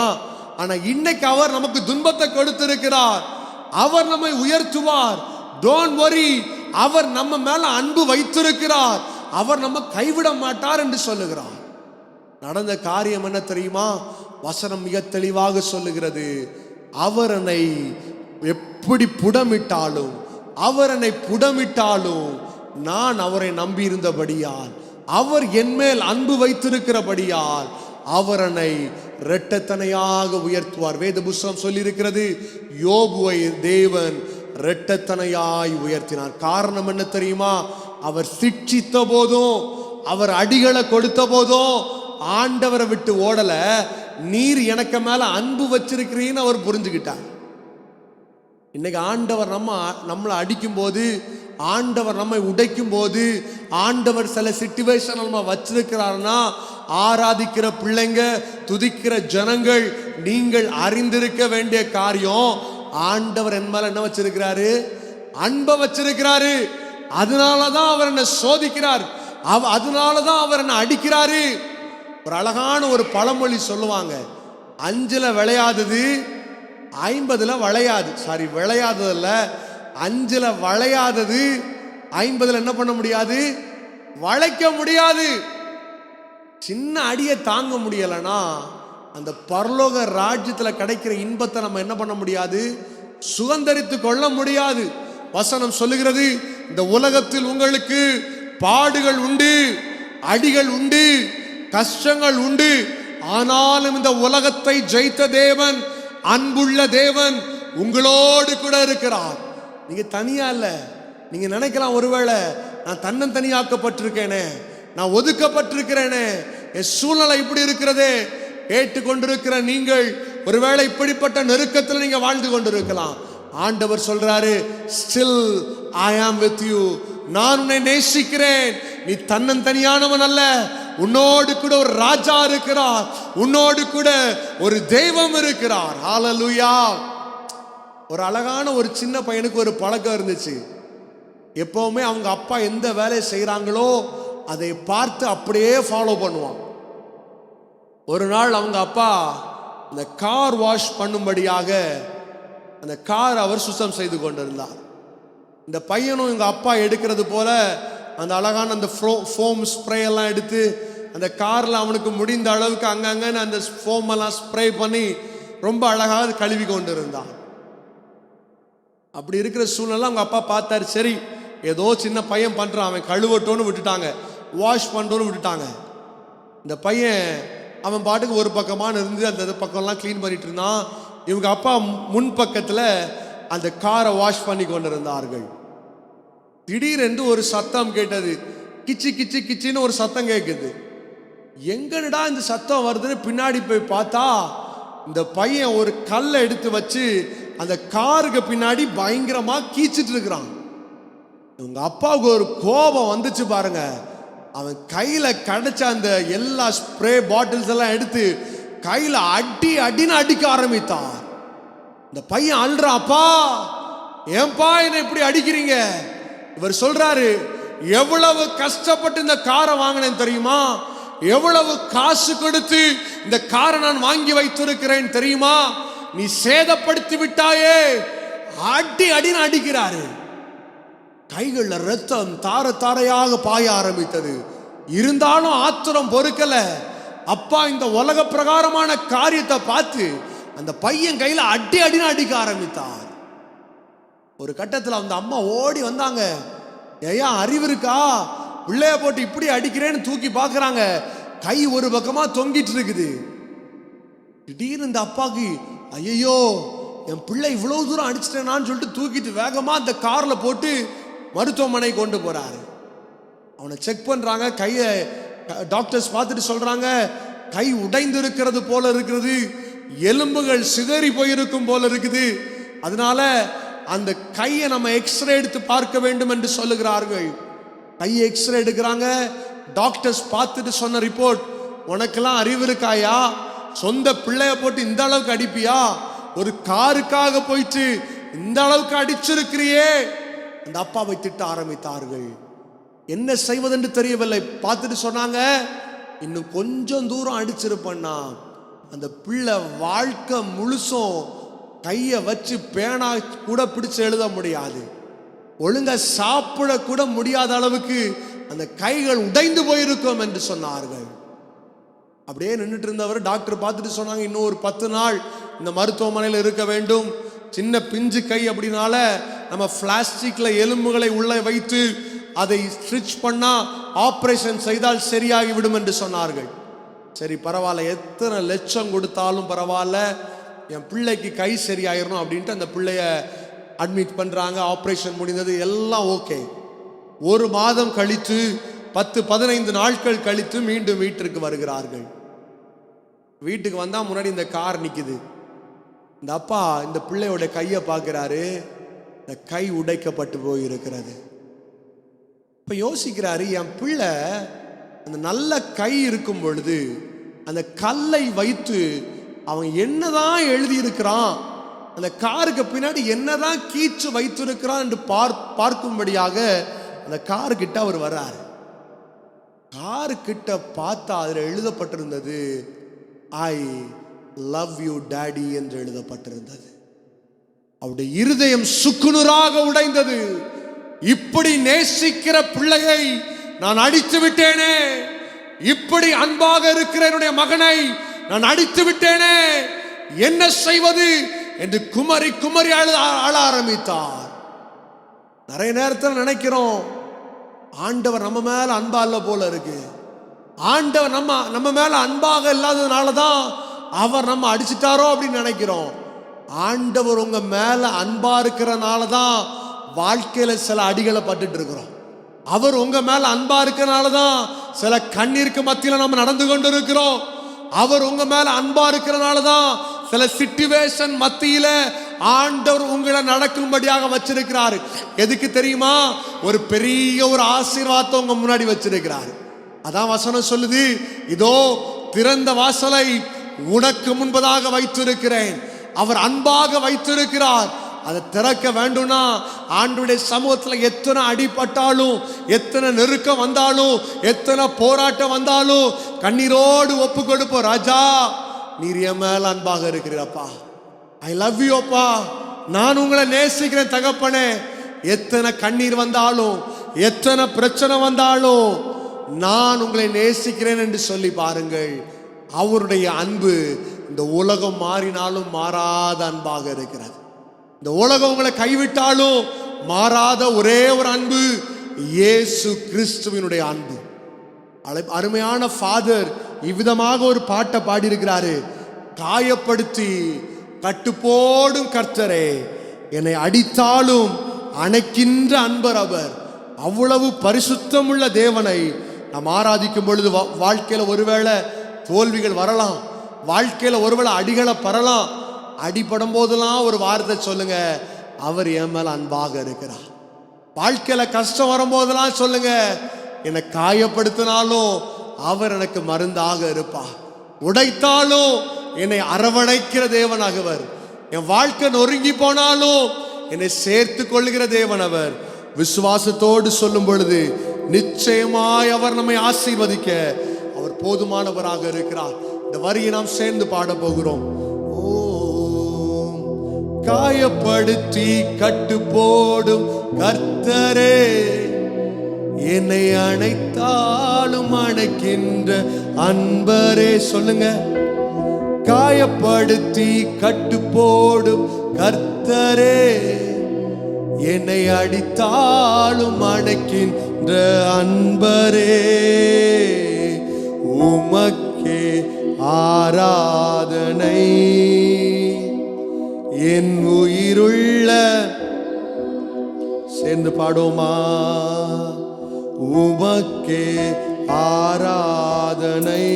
ஆனா இன்னைக்கு அவர் நமக்கு துன்பத்தை கொடுத்திருக்கிறார், அவர் நம்மை உயர்த்துவார், டோன்ட் வரி, அவர் நம்ம மேல அன்பு வைத்திருக்கிறார், அவர் நம்ம கைவிட மாட்டார் என்று சொல்லுகிறார். நடந்த காரியம் என்ன தெரியுமா? வசனம் மிக தெளிவாக சொல்லுகிறது, அவர் என்னை எப்படி புடமிட்டாலும், அவர் என்னை புடமிட்டாலும் நான் அவரை நம்பி இருந்தபடியால், அவர் என் மேல் அன்பு வைத்திருக்கிறபடியால் அவர் என்னை இரட்டத்தனையாக உயர்த்துவார். வேத புஸ்தகம் சொல்லி இருக்கிறது, யோபுவை தேவன் இரட்டத்தனையாய் உயர்த்தினார். காரணம் என்ன தெரியுமா? அவர் சிட்சித்த போதும், அவர் அடிகளை கொடுத்த போதும் ஆண்டவரை விட்டு ஓடல. நீர் எனக்கு மேல அன்பு வச்சிருக்கிறீன்னு அவர் புரிஞ்சுக்கிட்டார். இன்னைக்கு ஆண்டவர் நம்மளை அடிக்கும் போது, ஆண்டவர் நம்மை உடைக்கும் போது, ஆண்டவர் சில சிச்சுவேஷன் நம்ம வச்சிருக்கிறார்னா, ஆராதிக்கிற பிள்ளைங்க, துதிக்கிற ஜனங்கள், நீங்கள் அறிந்திருக்க வேண்டிய காரியம், ஆண்டவர் என் மேல என்ன வச்சிருக்கிறாரு? அன்பை வச்சிருக்கிறாரு. அதனாலதான் அவர் என்ன சோதிக்கிறார், அதனாலதான் அவர் என்ன அடிக்கிறாரு. ஒரு அழகான ஒரு பழமொழி சொல்லுவாங்க, 5ல விளையாதது 50ல வளையாது. சாரி, விளையாததில்ல, 5ல வளையாதது 50ல என்ன பண்ண முடியாது? வளைக்க முடியாது. சின்ன அடியை தாங்க முடியலனா அந்த பரலோக ராஜ்யத்துல கிடைக்கிற இன்பத்தை நம்ம என்ன பண்ண முடியாது? சுதந்தரித்து கொள்ள முடியாது. வசனம் சொல்லுகிறது, இந்த உலகத்தில் உங்களுக்கு பாடுகள் உண்டு, அடிகள் உண்டு, கஷ்டங்கள் உண்டு, ஆனாலும் இந்த உலகத்தை ஜெயித்த தேவன், அன்புள்ள தேவன் உங்களோடு கூட இருக்கிறார். நீங்க தனியா இல்ல. நீங்க நினைக்கலாம், ஒருவேளை நான் தன்னந்தனியாக்கப்பட்டிருக்கேனே, நான் ஒதுக்கப்பட்டிருக்கிறேனே, என் சூழ்நிலை இப்படி இருக்கிறதே. கேட்டுக்கொண்டிருக்கிற நீங்கள் ஒருவேளை இப்படிப்பட்ட நெருக்கத்தில் நீங்க வாழ்ந்து கொண்டிருக்கலாம். ஆண்டவர் சொல்றாரு, ஸ்டில் ஐ ஆம் வித் யூ, நான் உன்னை நேசிக்கிறேன், நீ தன்னந்தனியானவன் அல்ல, உன்னோடு கூட ஒரு ராஜா இருக்கிறார், உன்னோடு கூட ஒரு தெய்வம் இருக்கிறார். ஹல்லேலூயா. ஒரு அழகான ஒரு சின்ன பையனுக்கு ஒரு பழக்கம் இருந்துச்சு. எப்பவுமே அவங்க அப்பா எந்த வேலையை செய்யறாங்களோ அதை பார்த்து அப்படியே ஃபாலோ பண்ணுவான். ஒரு நாள் அவங்க அப்பா இந்த கார் வாஷ் பண்ணும்படியாக அந்த கார் அவர் சுத்தம் செய்து கொண்டிருந்தார். இந்த பையனும் எங்க அப்பா எடுக்கிறது போல அந்த அழகான அந்த ஃபோம் ஸ்ப்ரே எல்லாம் எடுத்து அந்த கார்ல அவனுக்கு முடிந்த அளவுக்கு அங்கங்கன்னு அந்த ஃபோம் எல்லாம் ஸ்ப்ரே பண்ணி ரொம்ப அழகாக கழுவி கொண்டு இருந்தான். அப்படி இருக்கிற சூழ்நிலை அவங்க அப்பா பார்த்தாரு, சரி ஏதோ சின்ன பையன் பண்றான், அவன் கழுவட்டோன்னு விட்டுட்டாங்க, வாஷ் பண்றோன்னு விட்டுட்டாங்க. இந்த பையன் அவன் பாட்டுக்கு ஒரு பக்கமான இருந்து அந்த பக்கம்லாம் கிளீன் பண்ணிட்டு இருந்தான். இவங்க அப்பா முன் பக்கத்துல அந்த காரை வாஷ் பண்ணி கொண்டிருந்தார்கள். திடீரென்று ஒரு சத்தம் கேட்டது, கிச்சி கிச்சி கிச்சின்னு ஒரு சத்தம் கேட்குது. எங்கடா இந்த சத்தம் வருதுன்னு பின்னாடி போய் பார்த்தா இந்த பையன் ஒரு கல்லை எடுத்து வச்சு அந்த காருக்கு பின்னாடி பயங்கரமா கீச்சிட்டு இருக்கிறான். இவங்க அப்பாவுக்கு ஒரு கோபம் வந்துச்சு பாருங்க. அவன் கையில கிடைச்ச அந்த எல்லா ஸ்ப்ரே பாட்டில்ஸ் எல்லாம் எடுத்து கையில அடின்னு அடிக்க ஆரம்பித்தான். இந்த பையன் அல்றா, அப்பா ஏன்பா என்ன இப்படி அடிக்கிறீங்க? இவர் சொல்றாரு, எவ்வளவு கஷ்டப்பட்டு இந்த காரை வாங்கினேன் தெரியுமா, எவ்வளவு காசு கொடுத்து இந்த காரை நான் வாங்கி வைத்திருக்கிறேன் தெரியுமா, நீ சேதப்படுத்தி விட்டாயே. அடின்னு அடிக்கிறாரு. கைகள்ல ரத்தம் தார தாரையாக பாய ஆரம்பித்தது. இருந்தாலும் ஆத்திரம் பொறுக்கல. அப்பா இந்த உலக பிரகாரமான காரியத்தை பார்த்து அந்த பையன் கையில அடின்னு அடிக்க ஆரம்பித்தார். ஒரு கட்டத்தில் அந்த அம்மா ஓடி வந்தாங்க. ஐயா அறிவு இருக்கா, பிள்ளைய போட்டு இப்படி அடிக்கிறேன்னு தூக்கி பார்க்கறாங்க. கை ஒரு பக்கமா தொங்கிட்டு இருக்குது. திடீர்னு இந்த அப்பாக்கு ஐயோ என் பிள்ளை இவ்வளவு தூரம் அடிச்சிட்டேனான்னு சொல்லிட்டு தூக்கிட்டு வேகமா அந்த கார்ல போட்டு மருத்துவமனை கொண்டு போறாரு. அவனை செக் பண்றாங்க. கையை டாக்டர்ஸ் பார்த்துட்டு சொல்றாங்க, கை உடைந்து இருக்கிறது போல இருக்கிறது, எலும்புகள் சிதறி போயிருக்கும் போல இருக்குது. அதனால அந்த கையை நம்ம எக்ஸ்ரே எடுத்து பார்க்க வேண்டும் என்று சொல்லுகிறார்கள். கையை எக்ஸ்ரே எடுக்கிறாங்க. டாக்டர்ஸ் பார்த்துட்டு சொன்ன ரிப்போர்ட், உனக்கெல்லாம் அறிவு இருக்காயா, சொந்த பிள்ளைய போட்டு இந்த அளவுக்கு அடிப்பியா, ஒரு காருக்காக போயிட்டு இந்த அளவுக்கு அடிச்சிருக்கிறியே. அந்த அப்பாவை திட்ட ஆரம்பித்தார்கள். என்ன செய்வதென்று தெரியவில்லை. பார்த்துட்டு சொன்னாங்க, இன்னும் கொஞ்சம் தூரம் அடிச்சிருப்பண்ணா அந்த பிள்ளை வாழ்க்கை முழுசும் கையை வச்சு பேனா கூட பிடிச்சு எழுத முடியாது, ஒழுங்கா சாப்பிட கூட முடியாத அளவுக்கு அந்த கைகள் உடைந்து போயிருக்கும் என்று சொன்னார்கள். அப்படியே நின்றுட்டு இருந்தவர் டாக்டர் பார்த்துட்டு சொன்னாங்க, இன்னும் ஒரு 10 நாள் இந்த மருத்துவமனையில் இருக்க வேண்டும். சின்ன பிஞ்சு கை அப்படினால நம்ம பிளாஸ்டிக்ல எலும்புகளை உள்ள வைத்து அதை ஸ்டிச் பண்ணா ஆபரேஷன் செய்தால் சரியாகிவிடும் என்று சொன்னார்கள். சரி பரவாயில்ல, எத்தனை லட்சம் கொடுத்தாலும் பரவாயில்ல, என் பிள்ளைக்கு கை சரியாயிரணும் அப்படின்ட்டு அந்த பிள்ளைய அட்மிட் பண்றாங்க. ஆபரேஷன் முடிந்தது, எல்லாம் ஓகே. 1 மாதம் கழித்து 10-15 நாட்கள் கழித்து மீண்டும் வீட்டிற்கு வருகிறார்கள். வீட்டுக்கு வந்தா முன்னாடி இந்த கார் நிக்குது. இந்த அப்பா இந்த பிள்ளையோட கையை பார்க்கிறாரு. இந்த கை உடைக்கப்பட்டு போயிருக்கிறது. இப்ப யோசிக்கிறாரு, என் பிள்ளை அந்த நல்ல கை இருக்கும் பொழுது அந்த கல்லை வைத்து அவன் என்னதான் எழுதியிருக்கிறான், அந்த காருக்கு பின்னாடி என்னதான் கீச்சு வைத்திருக்கிறான் என்று பார்க்கும்படியாக அந்த காரு கிட்ட அவர் வர்றாரு. காரு கிட்ட பார்த்தா அதில் எழுதப்பட்டிருந்தது, ஐ லவ் யூ டாடி என்று எழுதப்பட்டிருந்தது. அவருடைய இருதயம் சுக்குநூறாக உடைந்தது. இப்படி நேசிக்கிற பிள்ளையை நான் அடித்து விட்டேனே, இப்படி அன்பாக இருக்கிற என்னுடைய மகனை நான் அடித்து விட்டேனே, என்ன செய்வது என்று குமரி குமரி அழ ஆரம்பித்தார். நிறைய நேரத்தில் நினைக்கிறோம், ஆண்டவர் நம்ம மேல அன்பா இல்ல போல இருக்கு, ஆண்டவர் நம்ம மேல அன்பாக இல்லாததுனால தான் அவர் நம்ம அடிச்சிட்டாரோ அப்படின்னு நினைக்கிறோம். ஆண்டவர் உங்க மேல அன்பா இருக்கிறனால தான் வாழ்க்கையில சில அடிகளை பட்டுட்டு இருக்கிறோம். அவர் உங்க மேல அன்பா இருக்கிறனால தான் சில கண்ணீருக்கு மத்தியில நம்ம நடந்து கொண்டு இருக்கிறோம். அவர் உங்க மேல அன்பா இருக்கிறனால தான் சில சிச்சுவேஷன் மத்தியில ஆண்டவர் உங்களை நடக்கும்படியாக வச்சிருக்கிறாரு. எதுக்கு தெரியுமா? ஒரு பெரிய ஒரு ஆசீர்வாதத்தை உங்க முன்னாடி வச்சிருக்கிறாரு. அதான் வசனம் சொல்லுது, இதோ திறந்த வாசலை உனக்கு முன்பதாக வைத்திருக்கிறேன். அவர் அன்பாக வைத்திருக்கிறார். அதை திறக்க வேண்டும்னா ஆண்டவருடைய சமூகத்தில் எத்தனை அடிபட்டாலும், எத்தனை நெருக்கம் வந்தாலும், எத்தனை போராட்டம் வந்தாலும் கண்ணீரோடு ஒப்பு கொடுப்போம். ராஜா நீர் என் மேல அன்பாக இருக்கிறப்பா, ஐ லவ் யூ அப்பா, நான் உங்களை நேசிக்கிறேன் தகப்பனே. எத்தனை கண்ணீர் வந்தாலும், எத்தனை பிரச்சனை வந்தாலும் நான் உங்களை நேசிக்கிறேன் என்று சொல்லி பாருங்கள். அவருடைய அன்பு இந்த உலகம் மாறினாலும் மாறாத அன்பாக இருக்கிறது. இந்த உலகம் உங்களை கைவிட்டாலும் மாறாத ஒரே ஒரு அன்பு இயேசு கிறிஸ்துவினுடைய அன்பு. அருமையான ஃபாதர் இவ்விதமாக ஒரு பாட்டை பாடியிருக்கிறாரு. காயப்படுத்தி கட்டுப்போடும் கர்த்தரே, என்னை அடித்தாலும் அணைக்கின்ற அன்பர் அவர். அவ்வளவு பரிசுத்தம் உள்ள தேவனை நாம் ஆராதிக்கும் பொழுது வாழ்க்கையில ஒருவேளை தோல்விகள் வரலாம், வாழ்க்கையில ஒருவேளை அடிகளை பரலாம். அடிபடும் போதெல்லாம் ஒரு வார்த்தை சொல்லுங்க, அவர் என் மேல அன்பாக இருக்கிறார். வாழ்க்கையில கஷ்டம் வரும்போதெல்லாம் சொல்லுங்க, என்னை காயப்படுத்தினாலும் அவர் எனக்கு மருந்தாக இருப்பார். உடைத்தாலும் என்னை அரவணைக்கிற தேவனாகவர். என் வாழ்க்கை நொறுங்கி போனாலும் என்னை சேர்த்து கொள்ளுகிற தேவன் அவர். விசுவாசத்தோடு சொல்லும் பொழுது நிச்சயமாய் அவர் நம்மை ஆசீர்வதிக்க அவர் போதுமானவராக இருக்கிறார். இந்த வரியை நாம் சேர்ந்து பாட போகிறோம். காயப்படுத்தி கட்டு போடும் கர்த்தரே, என்னை அணைத்தாலும் அணைக்கின்ற அன்பரே. சொல்லுங்க. காயப்படுத்தி கட்டு போடும் கர்த்தரே, என்னை அடித்தாலும் அணைக்கின்ற அன்பரே, உமக்கே ஆராதனை. என் உயிருள்ள சேர்ந்து பாடுமா? உமக்கே ஆராதனை,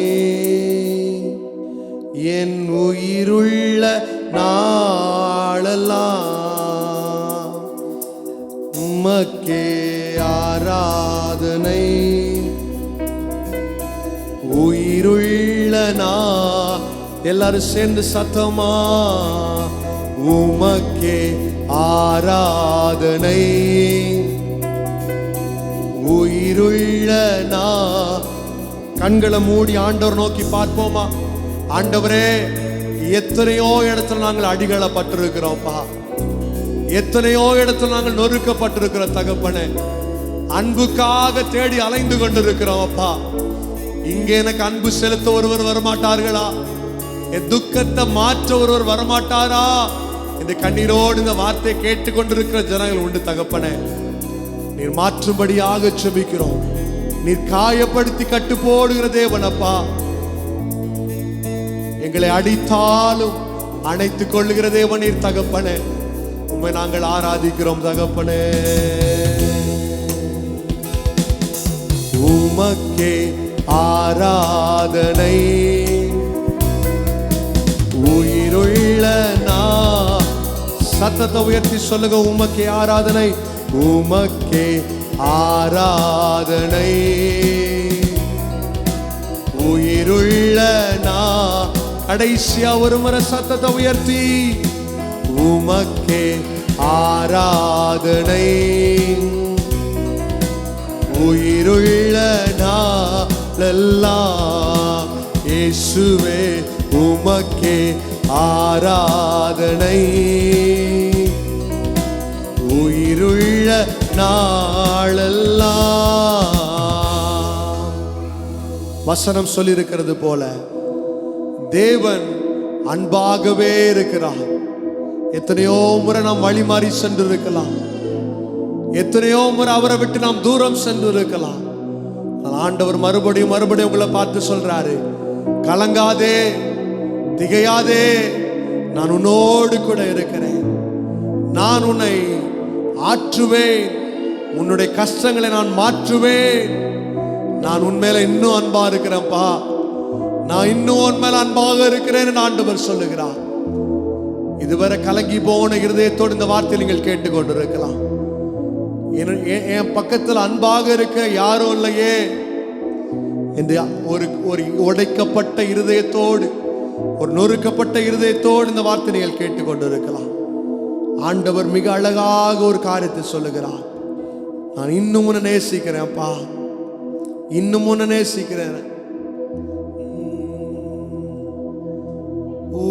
என் உயிருள்ள நாளெல்லாம் உமக்கே ஆராதனை. உயிருள்ள நான் எல்லாரும் சேர்ந்து சத்தமா, உமக்கே ஆராதனை. உயிருள்ள நான். கண்களை மூடி ஆண்டவர் நோக்கி பார்ப்போமா? ஆண்டவரே, எத்தனையோ இடத்துல நாங்கள் அடிகளை பட்டிருக்கிறோம்ப்பா. எத்தனையோ இடத்துல நாங்கள் நொறுக்கப்பட்டிருக்கிற தகப்பனே, அன்புக்காக தேடி அலைந்து கொண்டிருக்கிறோம் அப்பா. இங்கே எனக்கு அன்பு செலுத்த ஒருவர் வரமாட்டார்களா? என் துக்கத்தை மாற்ற ஒருவர் வரமாட்டாரா? இந்த கண்ணீரோடு இந்த வார்த்தையை கேட்டுக்கொண்டிருக்கிற ஜனங்கள் உண்டு தகப்பனே. நீர் மாற்றும்படியாக செபிக்கிறோம். நீர் காயப்படுத்தி கட்டு போடுகிற தேவனப்பா. எங்களை அடித்தாலும் அணைத்துக் கொள்ளுகிற தேவன் நீர் தகப்பனே. உம்மை நாங்கள் ஆராதிக்கிறோம் தகப்பனே. உமக்கே ஆராதனை, உயிருள்ள நான். சத்தத்தை உயர்த்தி சொல்லுங்க. உமக்கே ஆராதனை, உமக்கே ஆராதனை, உயிருள்ள நான். கடைசியா ஒரு முறை சத்தத்தை உயர்த்தி, உமக்கே ஆராதனை, உயிருள்ள நாளெல்லாம் இயேசுவே உமக்கே ஆராதனை. உயிருள்ள நாளெல்லாம். வசனம் சொல்லியிருக்கிறது போல தேவன் அன்பாகவே இருக்கிறார். எத்தனையோ முறை நாம் வழி மாறி சென்று இருக்கலாம். எத்தனையோ முறை அவரை விட்டு நாம் தூரம் சென்று இருக்கலாம். ஆண்டவர் மறுபடியும் மறுபடியும் உங்களை பார்த்து சொல்றாரு, கலங்காதே, திகையாதே, நான் உன்னோடு கூட இருக்கிறேன். நான் உன்னை ஆற்றுவேன். உன்னுடைய கஷ்டங்களை நான் மாற்றுவேன். நான் உன்மேல இன்னும் அன்பா இருக்கிறேன்ப்பா. நான் இன்னும் உன்மேல அன்பாக இருக்கிறேன் ஆண்டவர் சொல்லுகிறார். இதுவரை கலங்கி போன இருதயத்தோடு இந்த வார்த்தை நீங்கள் கேட்டுக்கொண்டிருக்கலாம். என் பக்கத்தில் அன்பாக இருக்க யாரும் இல்லையே என்று ஒரு உடைக்கப்பட்ட இருதயத்தோடு, ஒரு நொறுக்கப்பட்ட இருதயத்தோடு இந்த வார்த்தை நீங்கள் கேட்டுக்கொண்டிருக்கலாம். ஆண்டவர் மிக அழகாக ஒரு காரியத்தை சொல்லுகிறார். நான் இன்னும் உன்னை நேசிக்கிறேன்ப்பா, இன்னும் உன்னை நேசிக்கிறேன்.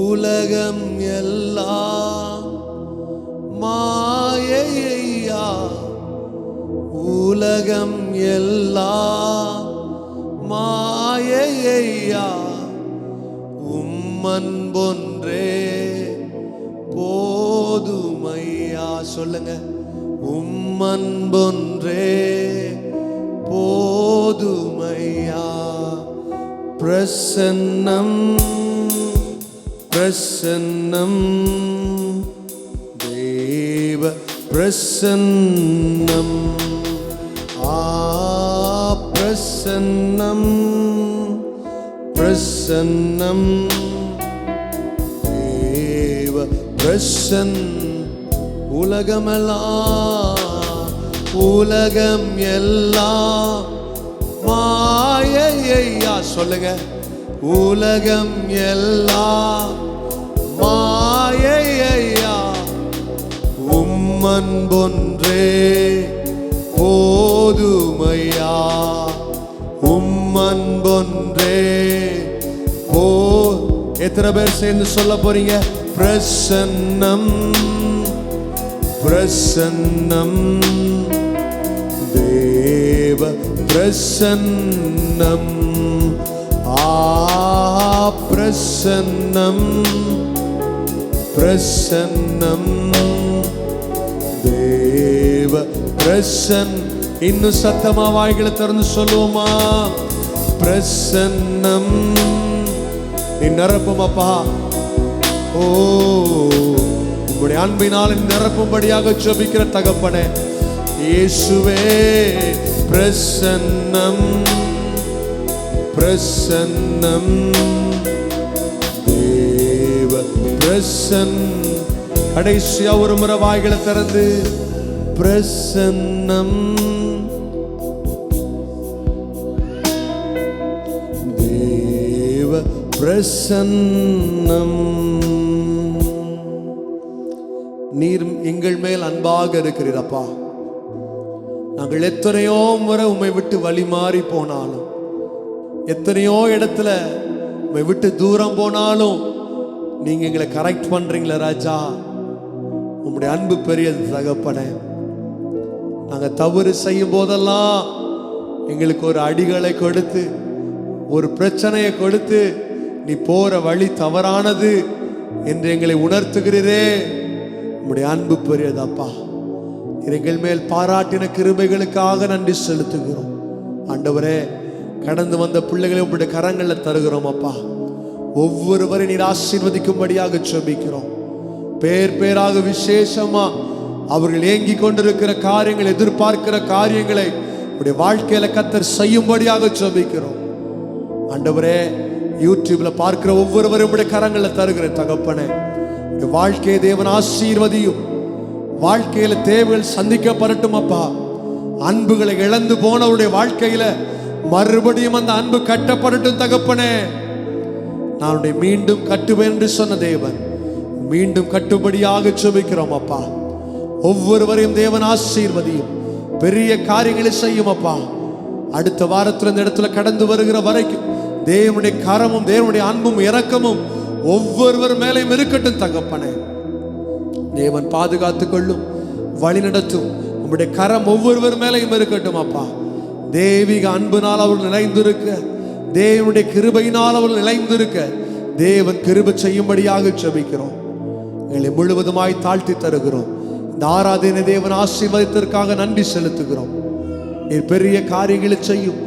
உலகம் எல்லாம் மாயையா, உலகம் எல்லாம் மாயையா, உம்மன்பொன்றே போதுமையா. சொல்லுங்க. உம்மன்பொன்றே போதுமையா. பிரசன்னம் பிரசன்னம் தேவ பிரசன்னம். பிரசன்னம் பிரசன்னம் தேவ பிரசன். உலகமெல்லாம் உலகம் எல்லாம் மாயையா. சொல்லுங்க. உலகம் எல்லாம் மாயையா, உம்மன்பொன்றே போதுமையா. உம்மன்பொன்றே போ. எத்தனை பேர் சேர்ந்து சொல்ல போறீங்க? பிரசன்னம் பிரசன்னம் தேவ பிரசன்னம் பிரசன்னம் பிரசன்னம் தேவ பிரசன். இன்னும் சத்தமா வாய்களை திறந்து சொல்லுவோமா? பிரசன்னம் நீ நிரப்பும் அப்பா. ஓ, உங்களுடைய அன்பினால் நிரப்பும்படியாக ஜெபிக்கிற தகப்பனே இயேசுவே. பிரசன்னம் பிரசன்னம் தேவ பிரசன். கடைசியா ஒரு முறை வாய்களை திறந்து பிரசன்னம் தேவ பிரசன்னம். நீர் எங்கள் மேல் அன்பாக இருக்கிறீரப்பா. நாங்கள் எத்தனையோ முறை உம்மை விட்டு வழி மாறி போனாலும், எத்தனையோ இடத்துல உம்மை விட்டு தூரம் போனாலும் நீங்க எங்களை கரெக்ட் பண்றீங்களா ராஜா? உம்முடைய அன்பு பெரியது தகப்பனே. நாங்க தவறு செய்யும் போதெல்லாம் எங்களுக்கு ஒரு அடிகளை கொடுத்து, ஒரு பிரச்சனையை கொடுத்து, நீ போற வழி தவறானது என்று எங்களை உணர்த்துகிறீரே. உம்முடைய அன்பு பெரியதப்பா. எங்கள் மேல் பாராட்டின கிருபைகளுக்காக நன்றி செலுத்துகிறோம் ஆண்டவரே. கடந்து வந்த பிள்ளைகளை உங்களுடைய கரங்களில் தருகிறோம் அப்பா. ஒவ்வொருவரை நீர் ஆசீர்வதிக்கும்படியாக ஜெபிக்கிறோம். பேர் பேராக விசேஷமா அவர்கள் ஏங்கி கொண்டிருக்கிற காரியங்கள், எதிர்பார்க்கிற காரியங்களை உடைய வாழ்க்கையில கர்த்தர் செய்யும்படியாக ஜெபிக்கிறோம் ஆண்டவரே. யூடியூப்ல பார்க்கிற ஒவ்வொருவரும் உடைய கரங்களில் தருகிறேன் தகப்பனே. வாழ்க்கையை தேவன் ஆசீர்வதியும். வாழ்க்கையில தேவைகள் சந்திக்கப்படட்டும் அப்பா. அன்புகளை இழந்து போனவருடைய வாழ்க்கையில மறுபடியும் அந்த அன்பு கட்டப்படட்டும் தகப்பனே. நான் மீண்டும் கட்டுவேன் என்று சொன்ன தேவன் மீண்டும் கட்டுபடியாக ஜெபிக்கிறோம் அப்பா. ஒவ்வொருவரையும் தேவன் ஆசீர்வதியும். பெரிய காரியங்களை செய்யும் அப்பா. அடுத்த வாரத்தில் இந்த இடத்துல கடந்து வருகிற வரைக்கும் தேவனுடைய கரமும் தேவனுடைய அன்பும் இரக்கமும் ஒவ்வொருவர் மேலையும் இருக்கட்டும் தகப்பனே. தேவன் பாதுகாத்துக் கொள்ளும், வழி நடத்தும். உங்களுடைய கரம் ஒவ்வொருவர் மேலையும் இருக்கட்டும் அப்பா. தேவிக அன்பினால் அவர்கள் நிலைந்திருக்க, தேவனுடைய கிருபையினால் அவர்கள் நிலைந்திருக்க தேவன் கிருபை செய்யும்படியாக ஜெபிக்கிறோம். எங்களை முழுவதுமாய் தாழ்த்தி தருகிறோம். இந்த ஆராதனை தேவன் ஆசீர்வாதத்திற்காக நன்றி செலுத்துகிறோம். நீர் பெரிய காரியங்களை செய்யும்.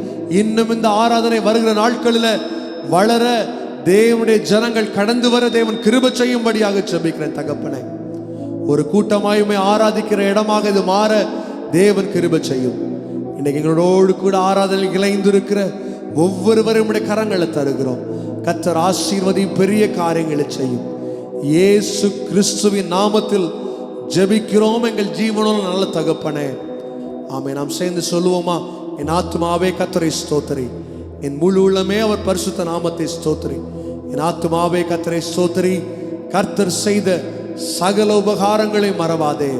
இன்னும் இந்த ஆராதனை வருகிற நாட்களில் வளர தேவனுடைய ஜனங்கள் கடந்து வர தேவன் கிருபை செய்யும்படியாக ஜெபிக்கிறேன் தகப்பனே. ஒரு கூட்டமாயுமே ஆராதிக்கிற இடமாக இது மாற தேவன் கிருபை செய்யும். இன்னைக்கு எங்களோடு கூட ஆராதனை இணைந்திருக்கிற ஒவ்வொருவரும் கரங்களை தருகிறோம். கர்த்தர் ஆசீர்வதியும், பெரிய காரியங்களை செய்யும். இயேசு கிறிஸ்துவின் நாமத்தில் ஜெபிக்கிறோம் எங்கள் ஜீவனோடு நல்ல தகப்பனே, ஆமென். நாம் சேர்ந்து சொல்லுவோமா? என் ஆத்துமாவே கர்த்தரை ஸ்தோத்திரி, என் முழு உள்ளமே அவர் பரிசுத்த நாமத்தை ஸ்தோத்திரி. என் ஆத்துமாவே கர்த்தரை ஸ்தோத்திரி, கர்த்தர் செய்த சகல உபகாரங்களை மறவாதே.